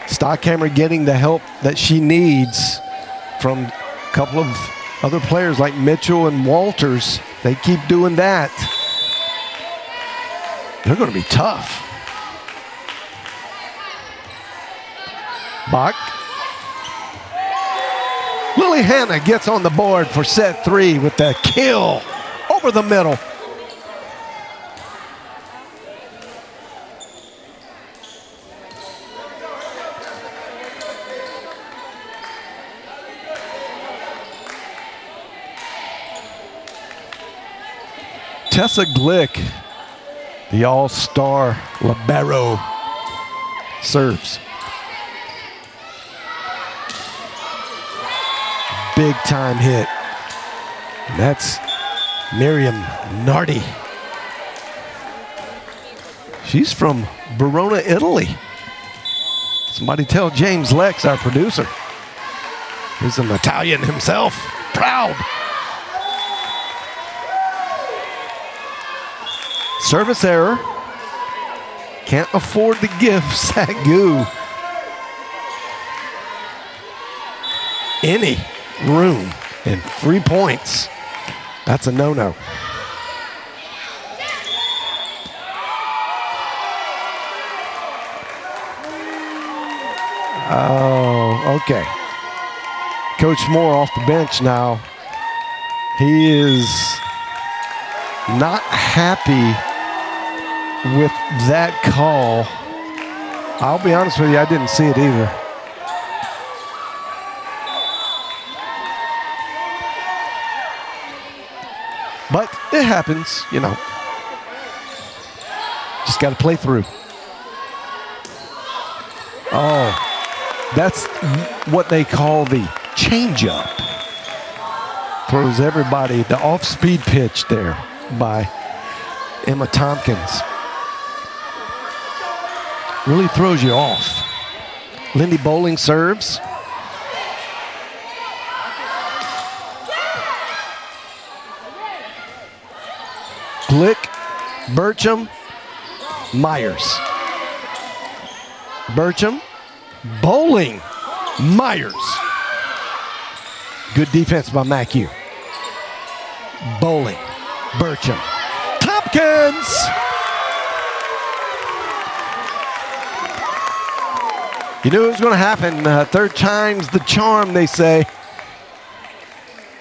Stockhammer getting the help that she needs from a couple of other players like Mitchell and Walters. They keep doing that. They're going to be tough. Bach. Lily Hanna gets on the board for set 3 with the kill over the middle. Tessa Glick, the all-star libero, serves. Big time hit. And that's Miriam Nardi. She's from Verona, Italy. Somebody tell James Lex, our producer. He's an Italian himself. Proud. Service error. Can't afford to give SAGU any room, and 3 points. That's a no-no. Oh, okay. Coach Moore off the bench now. He is not happy with that call. I'll be honest with you, I didn't see it either. But it happens, you know. Just got to play through. Oh, that's what they call the changeup. Throws everybody the off-speed pitch there by Emma Tompkins. Really throws you off. Lindy Bowling serves. Glick, Burcham, Myers. Burcham, Bowling, Myers. Good defense by MACU. Bowling, Burcham, Tompkins. You knew it was going to happen. Third time's the charm, they say.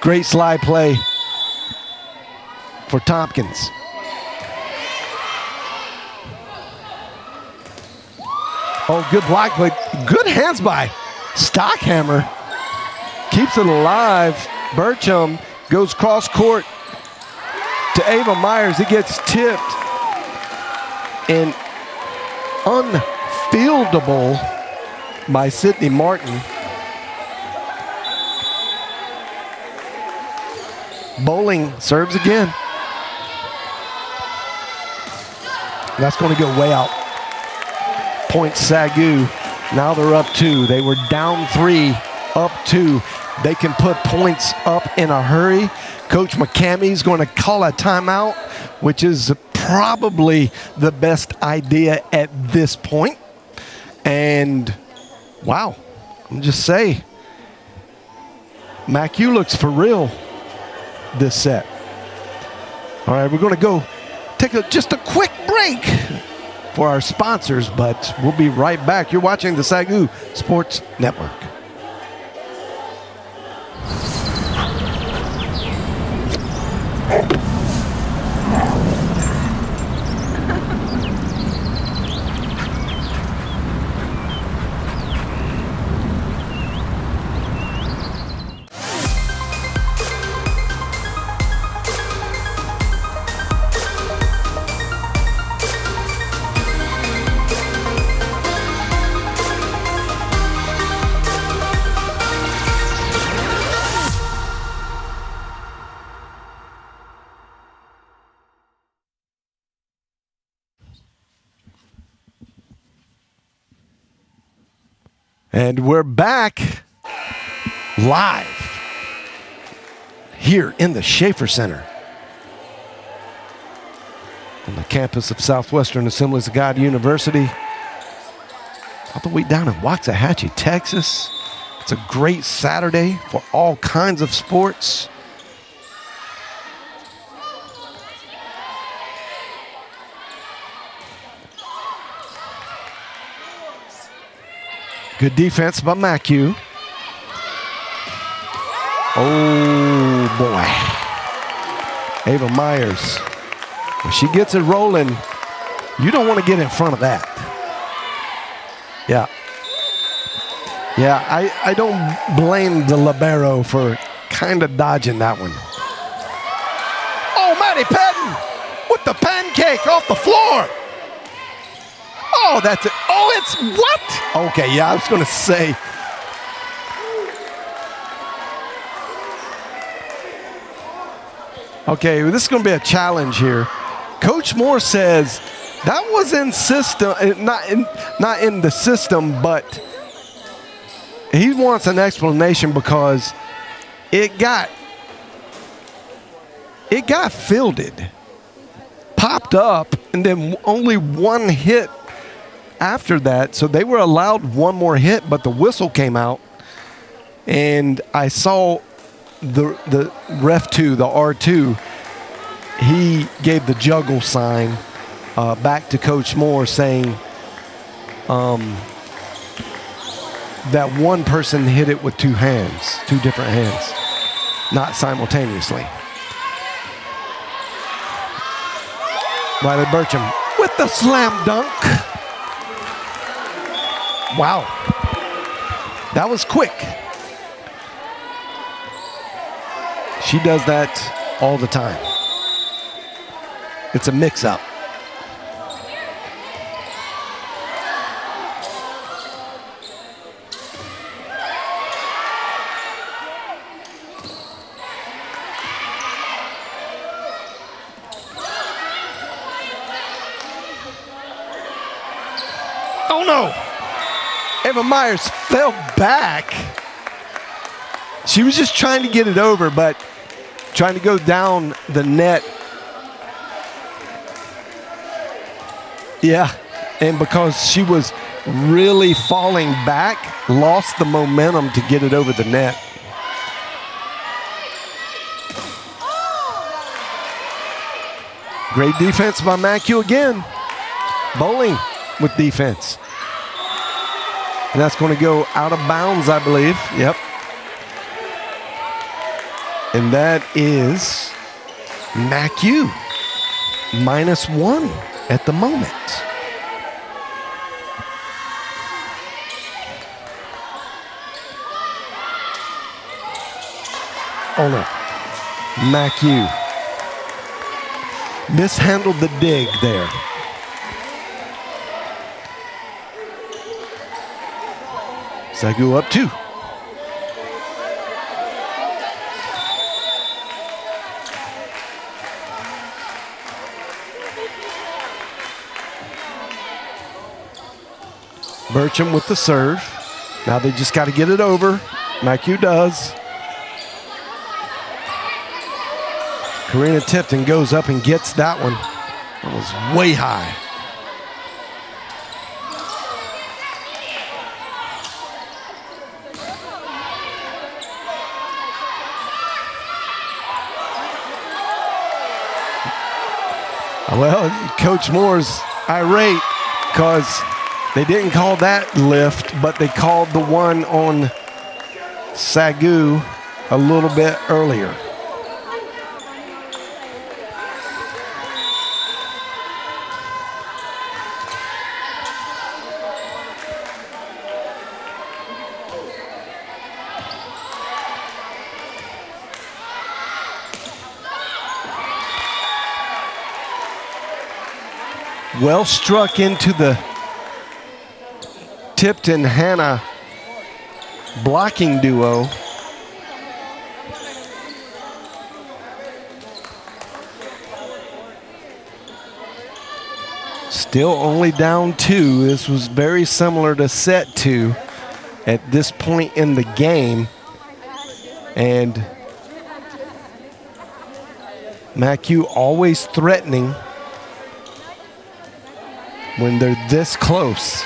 Great slide play for Tompkins. Oh, good block, but good hands by Stockhammer. Keeps it alive. Burcham goes cross court to Ava Myers. It gets tipped. And unfieldable by Sydney Martin. Bowling serves again. That's going to go way out. Point SAGU. Now they're up 2. They were down 3, up 2. They can put points up in a hurry. Coach McCammy's going to call a timeout, which is probably the best idea at this point. And wow, I'm just saying, MACU looks for real this set. All right, we're going to go take just a quick break for our sponsors, but we'll be right back. You're watching the SAGU Sports Network. And we're back live here in the Schaefer Center on the campus of Southwestern Assemblies of God University, all the way down in Waxahachie, Texas. It's a great Saturday for all kinds of sports. Good defense by MACU. Oh, boy. Ava Myers. When she gets it rolling, you don't want to get in front of that. Yeah. Yeah, I don't blame the libero for kind of dodging that one. Oh, Maddie Patton with the pancake off the floor. Oh, that's it. Oh, it's what? Okay, yeah, I was going to say. Okay, well, this is going to be a challenge here. Coach Moore says that was in system, not in the system, but he wants an explanation because it got fielded, popped up, and then only one hit after that. So they were allowed one more hit, but the whistle came out, and I saw the ref 2, the R2, he gave the juggle sign back to Coach Moore saying that one person hit it with two hands, two different hands, not simultaneously. Riley Burcham with the slam dunk. Wow. That was quick. She does that all the time. It's a mix-up. Oh no! Ava Myers fell back. She was just trying to get it over, but trying to go down the net. Yeah, and because she was really falling back, lost the momentum to get it over the net. Great defense by MACU again. Bowling with defense. And that's going to go out of bounds, I believe. Yep. And that is MACU -1 at the moment. Oh no. MACU mishandled the dig there. SAGU up 2. Burcham with the serve. Now they just got to get it over. MACU does. Karina Tipton goes up and gets that one. That was way high. Well, Coach Moore's irate because they didn't call that lift, but they called the one on SAGU a little bit earlier. Well struck into the Tipton-Hannah blocking duo. Still only down 2. This was very similar to set 2 at this point in the game. And MACU always threatening when they're this close.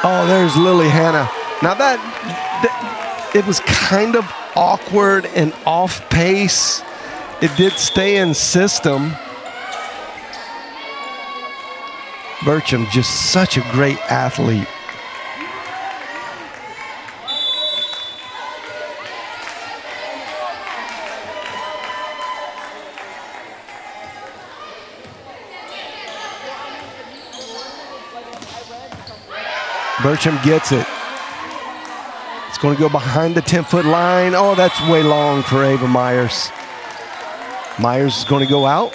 Oh, there's Lily Hannah. Now that it was kind of awkward and off pace. It did stay in system. Burcham, just such a great athlete. Burcham gets it. It's going to go behind the 10-foot line. Oh, that's way long for Ava Myers. Myers is going to go out.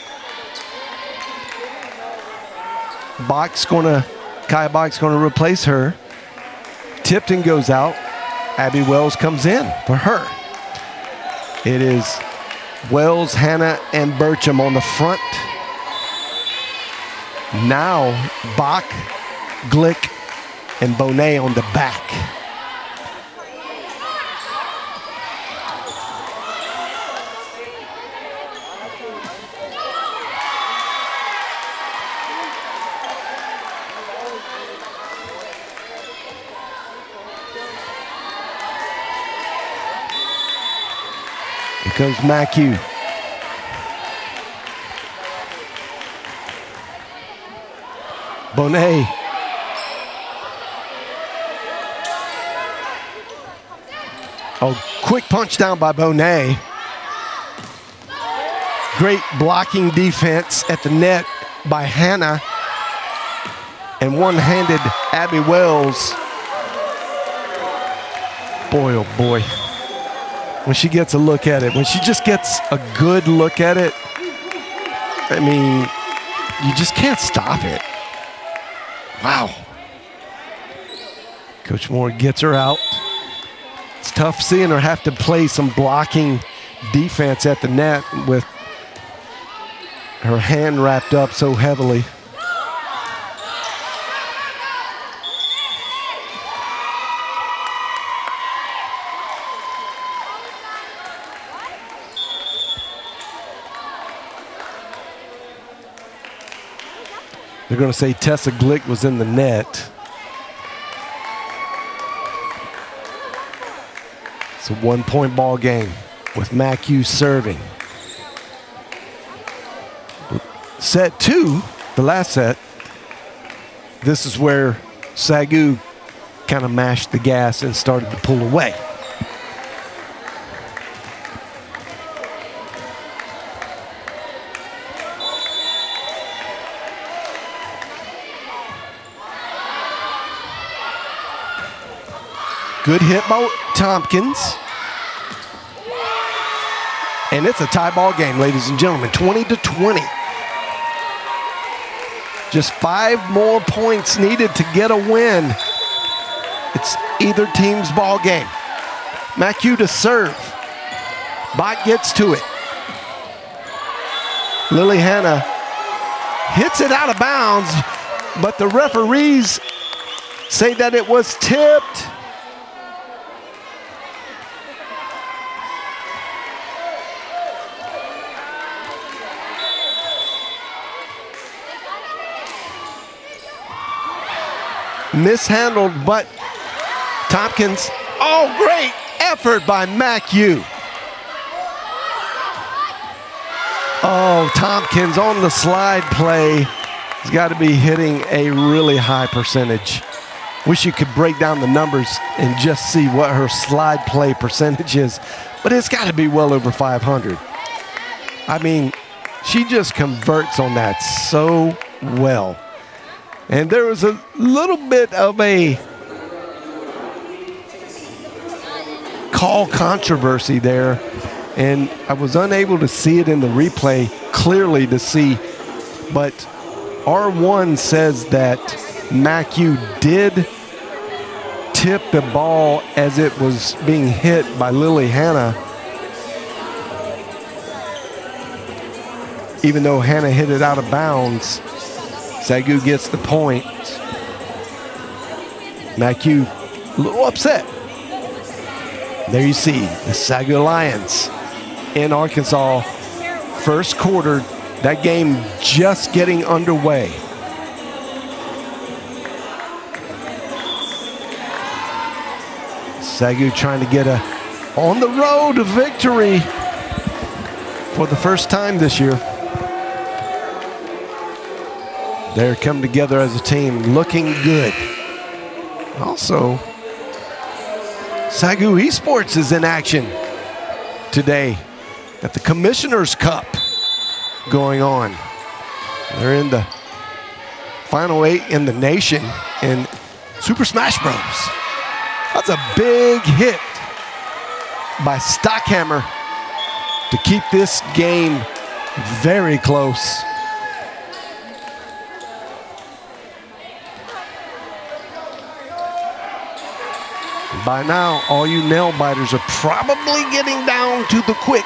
Kaya Bach's going to replace her. Tipton goes out. Abby Wells comes in for her. It is Wells, Hannah, and Burcham on the front. Now Bach, Glick, and Bonet on the back. Here comes MACU. Bonet. Oh, quick punch down by Bonet. Great blocking defense at the net by Hannah. And one-handed Abby Wells. Boy, oh boy. When she gets a look at it, when she just gets a good look at it, I mean, you just can't stop it. Wow. Coach Moore gets her out. It's tough seeing her have to play some blocking defense at the net with her hand wrapped up so heavily. They're going to say Tessa Glick was in the net. It's a one-point ball game with MACU serving. Set 2, the last set, this is where SAGU kind of mashed the gas and started to pull away. Good hit by Tompkins. And it's a tie ball game, ladies and gentlemen, 20-20. Just 5 more points needed to get a win. It's either team's ball game. MACU to serve. Bot gets to it. Lily Hanna hits it out of bounds, but the referees say that it was tipped. Mishandled, but Tompkins, oh, great effort by MACU. Oh, Tompkins on the slide play. He's got to be hitting a really high percentage. Wish you could break down the numbers and just see what her slide play percentage is, but it's got to be well over 500. I mean, she just converts on that so well. And there was a little bit of a call controversy there, and I was unable to see it in the replay clearly to see, but R1 says that MACU did tip the ball as it was being hit by Lily Hanna, even though Hanna hit it out of bounds. SAGU gets the point. MACU a little upset. There you see the SAGU Lions in Arkansas. First quarter, that game just getting underway. SAGU trying to get a on the road victory for the first time this year. They're coming together as a team, looking good. Also, SAGU Esports is in action today at the Commissioner's Cup going on. They're in the final 8 in the nation in Super Smash Bros. That's a big hit by Stockhammer to keep this game very close. By now, all you nail biters are probably getting down to the quick.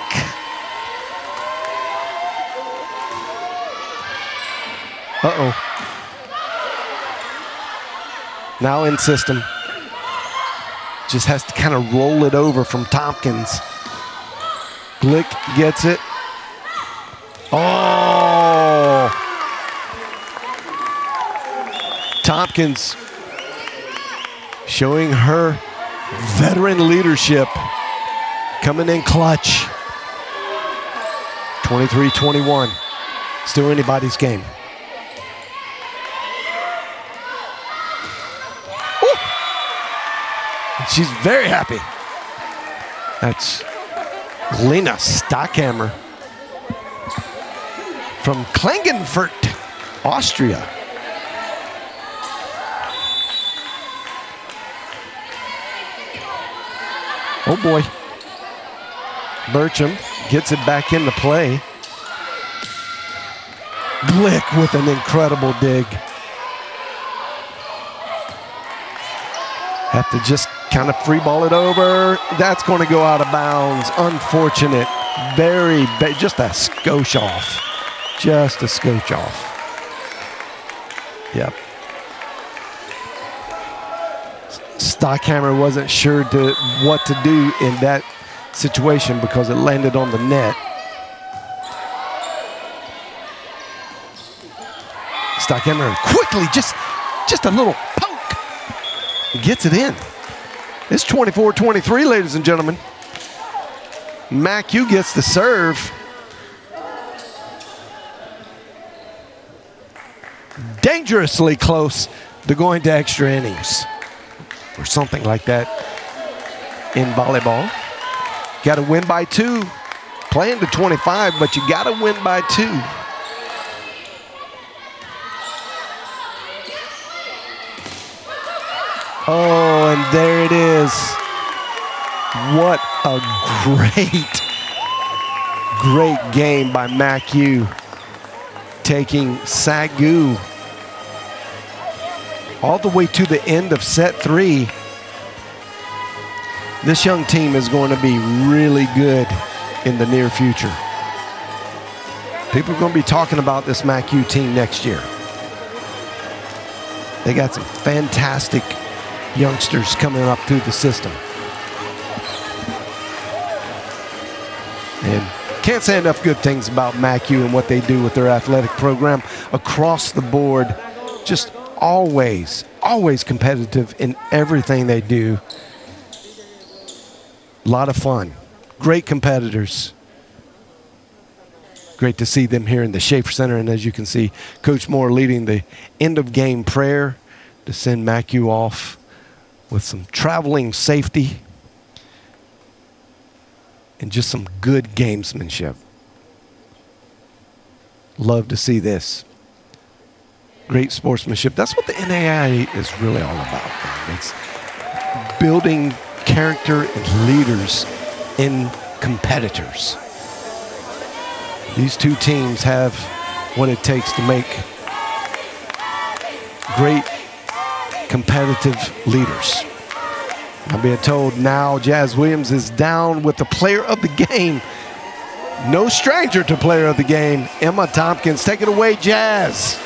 Uh-oh. Now in system. Just has to kind of roll it over from Tompkins. Glick gets it. Oh! Tompkins showing her veteran leadership, coming in clutch. 23-21. Still anybody's game. She's very happy. That's Lena Stockhammer from Klagenfurt, Austria. Oh boy. Bertram gets it back into play. Glick with an incredible dig. Have to just kind of free ball it over. That's going to go out of bounds. Unfortunate. Just a skosh off. Just a skosh off. Yep. Stockhammer wasn't sure what to do in that situation because it landed on the net. Stockhammer quickly, just a little poke. Gets it in. It's 24-23, ladies and gentlemen. MACU gets the serve. Dangerously close to going to extra innings or something like that in volleyball. Got to win by 2. Playing to 25, but you got to win by 2. Oh, and there it is. What a great game by MACU, taking SAGU all the way to the end of set 3. This young team is going to be really good in the near future. People are going to be talking about this MACU team next year. They got some fantastic youngsters coming up through the system. And can't say enough good things about MACU and what they do with their athletic program across the board. Just always competitive in everything they do. A lot of fun. Great competitors. Great to see them here in the Schaefer Center. And as you can see, Coach Moore leading the end of game prayer to send MACU off with some traveling safety and just some good gamesmanship. Love to see this. Great sportsmanship. That's what the NAIA is really all about, man. It's building character and leaders in competitors. These two teams have what it takes to make great competitive leaders. I'm being told now Jazz Williams is down with the player of the game. No stranger to player of the game, Emma Tompkins. Take it away, Jazz.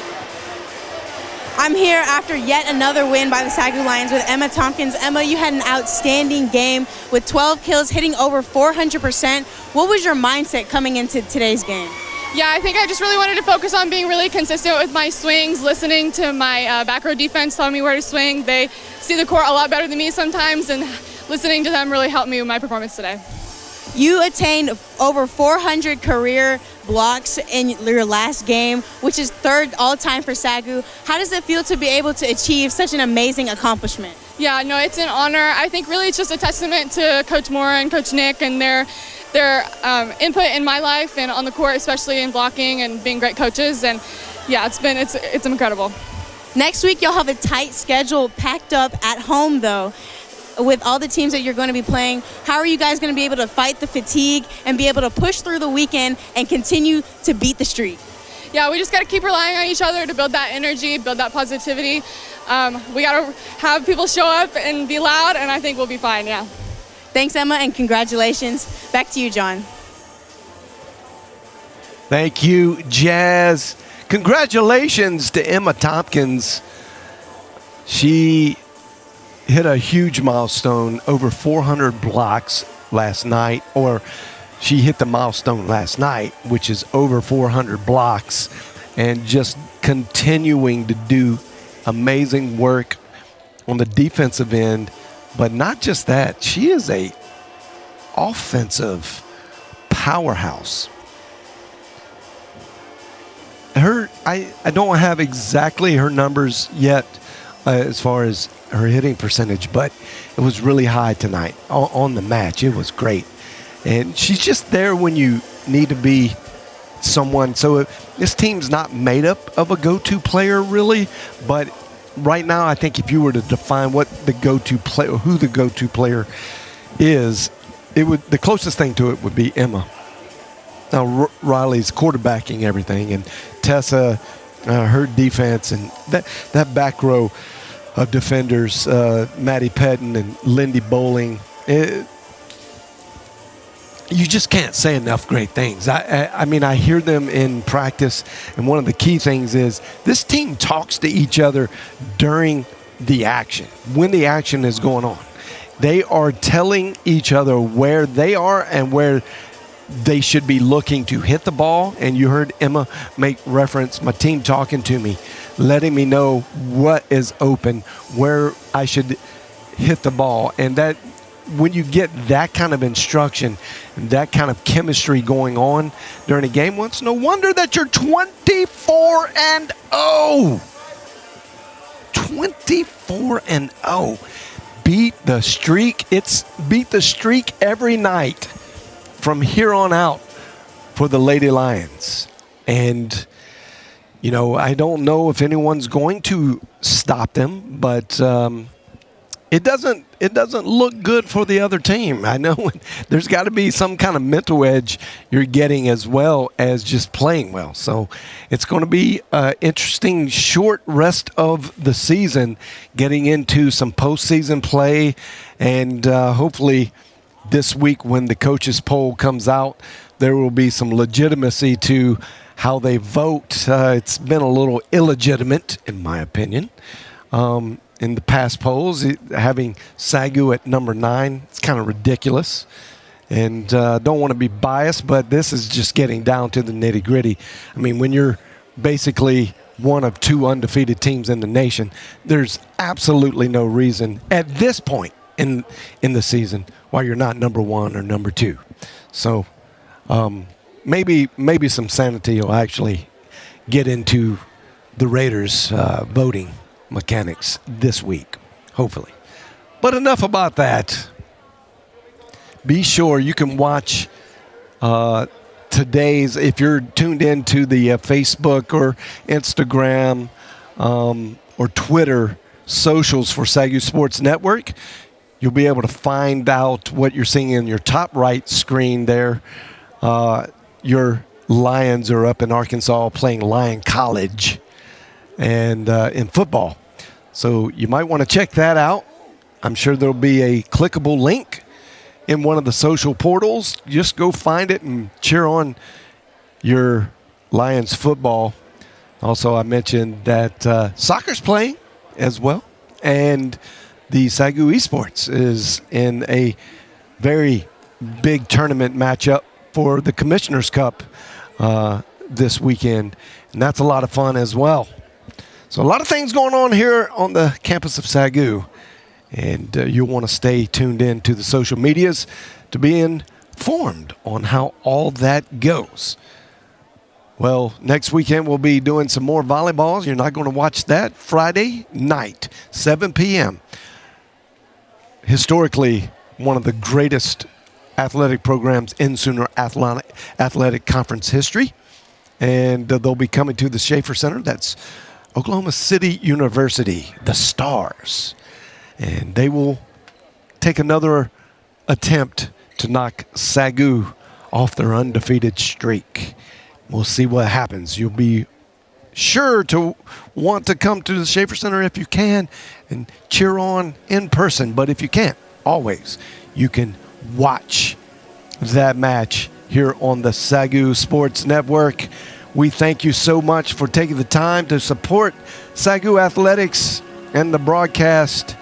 I'm here after yet another win by the SAGU Lions with Emma Tompkins. Emma, you had an outstanding game with 12 kills, hitting over 400%. What was your mindset coming into today's game? Yeah, I think I just really wanted to focus on being really consistent with my swings, listening to my back row defense telling me where to swing. They see the court a lot better than me sometimes, and listening to them really helped me with my performance today. You attained over 400 career blocks in your last game, which is 3rd all-time for SAGU. How does it feel to be able to achieve such an amazing accomplishment? Yeah, no, it's an honor. I think really it's just a testament to Coach Moore and Coach Nick and their input in my life and on the court, especially in blocking and being great coaches. And yeah, it's incredible. Next week, you'll have a tight schedule packed up at home, though. With all the teams that you're going to be playing, how are you guys going to be able to fight the fatigue and be able to push through the weekend and continue to beat the streak? Yeah, we just got to keep relying on each other to build that energy, build that positivity. We got to have people show up and be loud, and I think we'll be fine, yeah. Thanks, Emma, and congratulations. Back to you, John. Thank you, Jazz. Congratulations to Emma Tompkins. She hit a huge milestone, over 400 blocks last night, or she hit the milestone last night, which is over 400 blocks, and just continuing to do amazing work on the defensive end. But not just that, she is a offensive powerhouse. I don't have exactly her numbers yet as far as her hitting percentage, but it was really high tonight on the match. It was great. And she's just there when you need to be someone. So this team's not made up of a go-to player, really, but right now I think if you were to define what the go-to player, who the go-to player is, the closest thing to it would be Emma. Now, Riley's quarterbacking everything, and Tessa, her defense, and that back row of defenders, Maddie Pettin and Lindy Bowling, you just can't say enough great things. I mean, I hear them in practice, and one of the key things is this team talks to each other during the action, when the action is going on. They are telling each other where they are and where they should be looking to hit the ball. And you heard Emma make reference, my team talking to me, letting me know what is open, where I should hit the ball. And that when you get that kind of instruction, that kind of chemistry going on during a game, well, it's no wonder that you're 24-0. 24-0. Beat the streak. It's beat the streak every night from here on out for the Lady Lions. And, you know, I don't know if anyone's going to stop them, but it doesn't look good for the other team. I know there's got to be some kind of mental edge you're getting as well as just playing well. So it's going to be an interesting short rest of the season, getting into some postseason play, and hopefully this week when the coaches poll comes out, there will be some legitimacy to how they vote. It's been a little illegitimate, in my opinion. In the past polls, having SAGU at number 9, it's kind of ridiculous. And don't want to be biased, but this is just getting down to the nitty-gritty. I mean, when you're basically one of 2 undefeated teams in the nation, there's absolutely no reason at this point in the season why you're not number 1 or number 2. So maybe some sanity will actually get into the Raiders' voting mechanics this week, hopefully. But enough about that. Be sure you can watch today's, if you're tuned into the Facebook or Instagram or Twitter socials for SAGU Sports Network, you'll be able to find out what you're seeing in your top right screen there. Your Lions are up in Arkansas playing Lion College and in football. So you might want to check that out. I'm sure there'll be a clickable link in one of the social portals. Just go find it and cheer on your Lions football. Also, I mentioned that soccer's playing as well. And the SAGU Esports is in a very big tournament matchup for the Commissioner's Cup this weekend. And that's a lot of fun as well. So a lot of things going on here on the campus of SAGU. And you'll want to stay tuned in to the social medias to be informed on how all that goes. Well, next weekend we'll be doing some more volleyballs. You're not going to watch that. Friday night, 7 p.m. Historically, one of the greatest athletic programs in Sooner Athletic Conference history. And they'll be coming to the Schaefer Center. That's Oklahoma City University, the Stars. And they will take another attempt to knock SAGU off their undefeated streak. We'll see what happens. You'll be sure to want to come to the Schaefer Center if you can and cheer on in person. But if you can't, always, you can watch that match here on the SAGU Sports Network. We thank you so much for taking the time to support SAGU Athletics and the broadcast.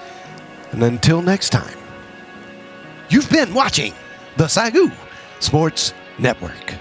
And until next time, you've been watching the SAGU Sports Network.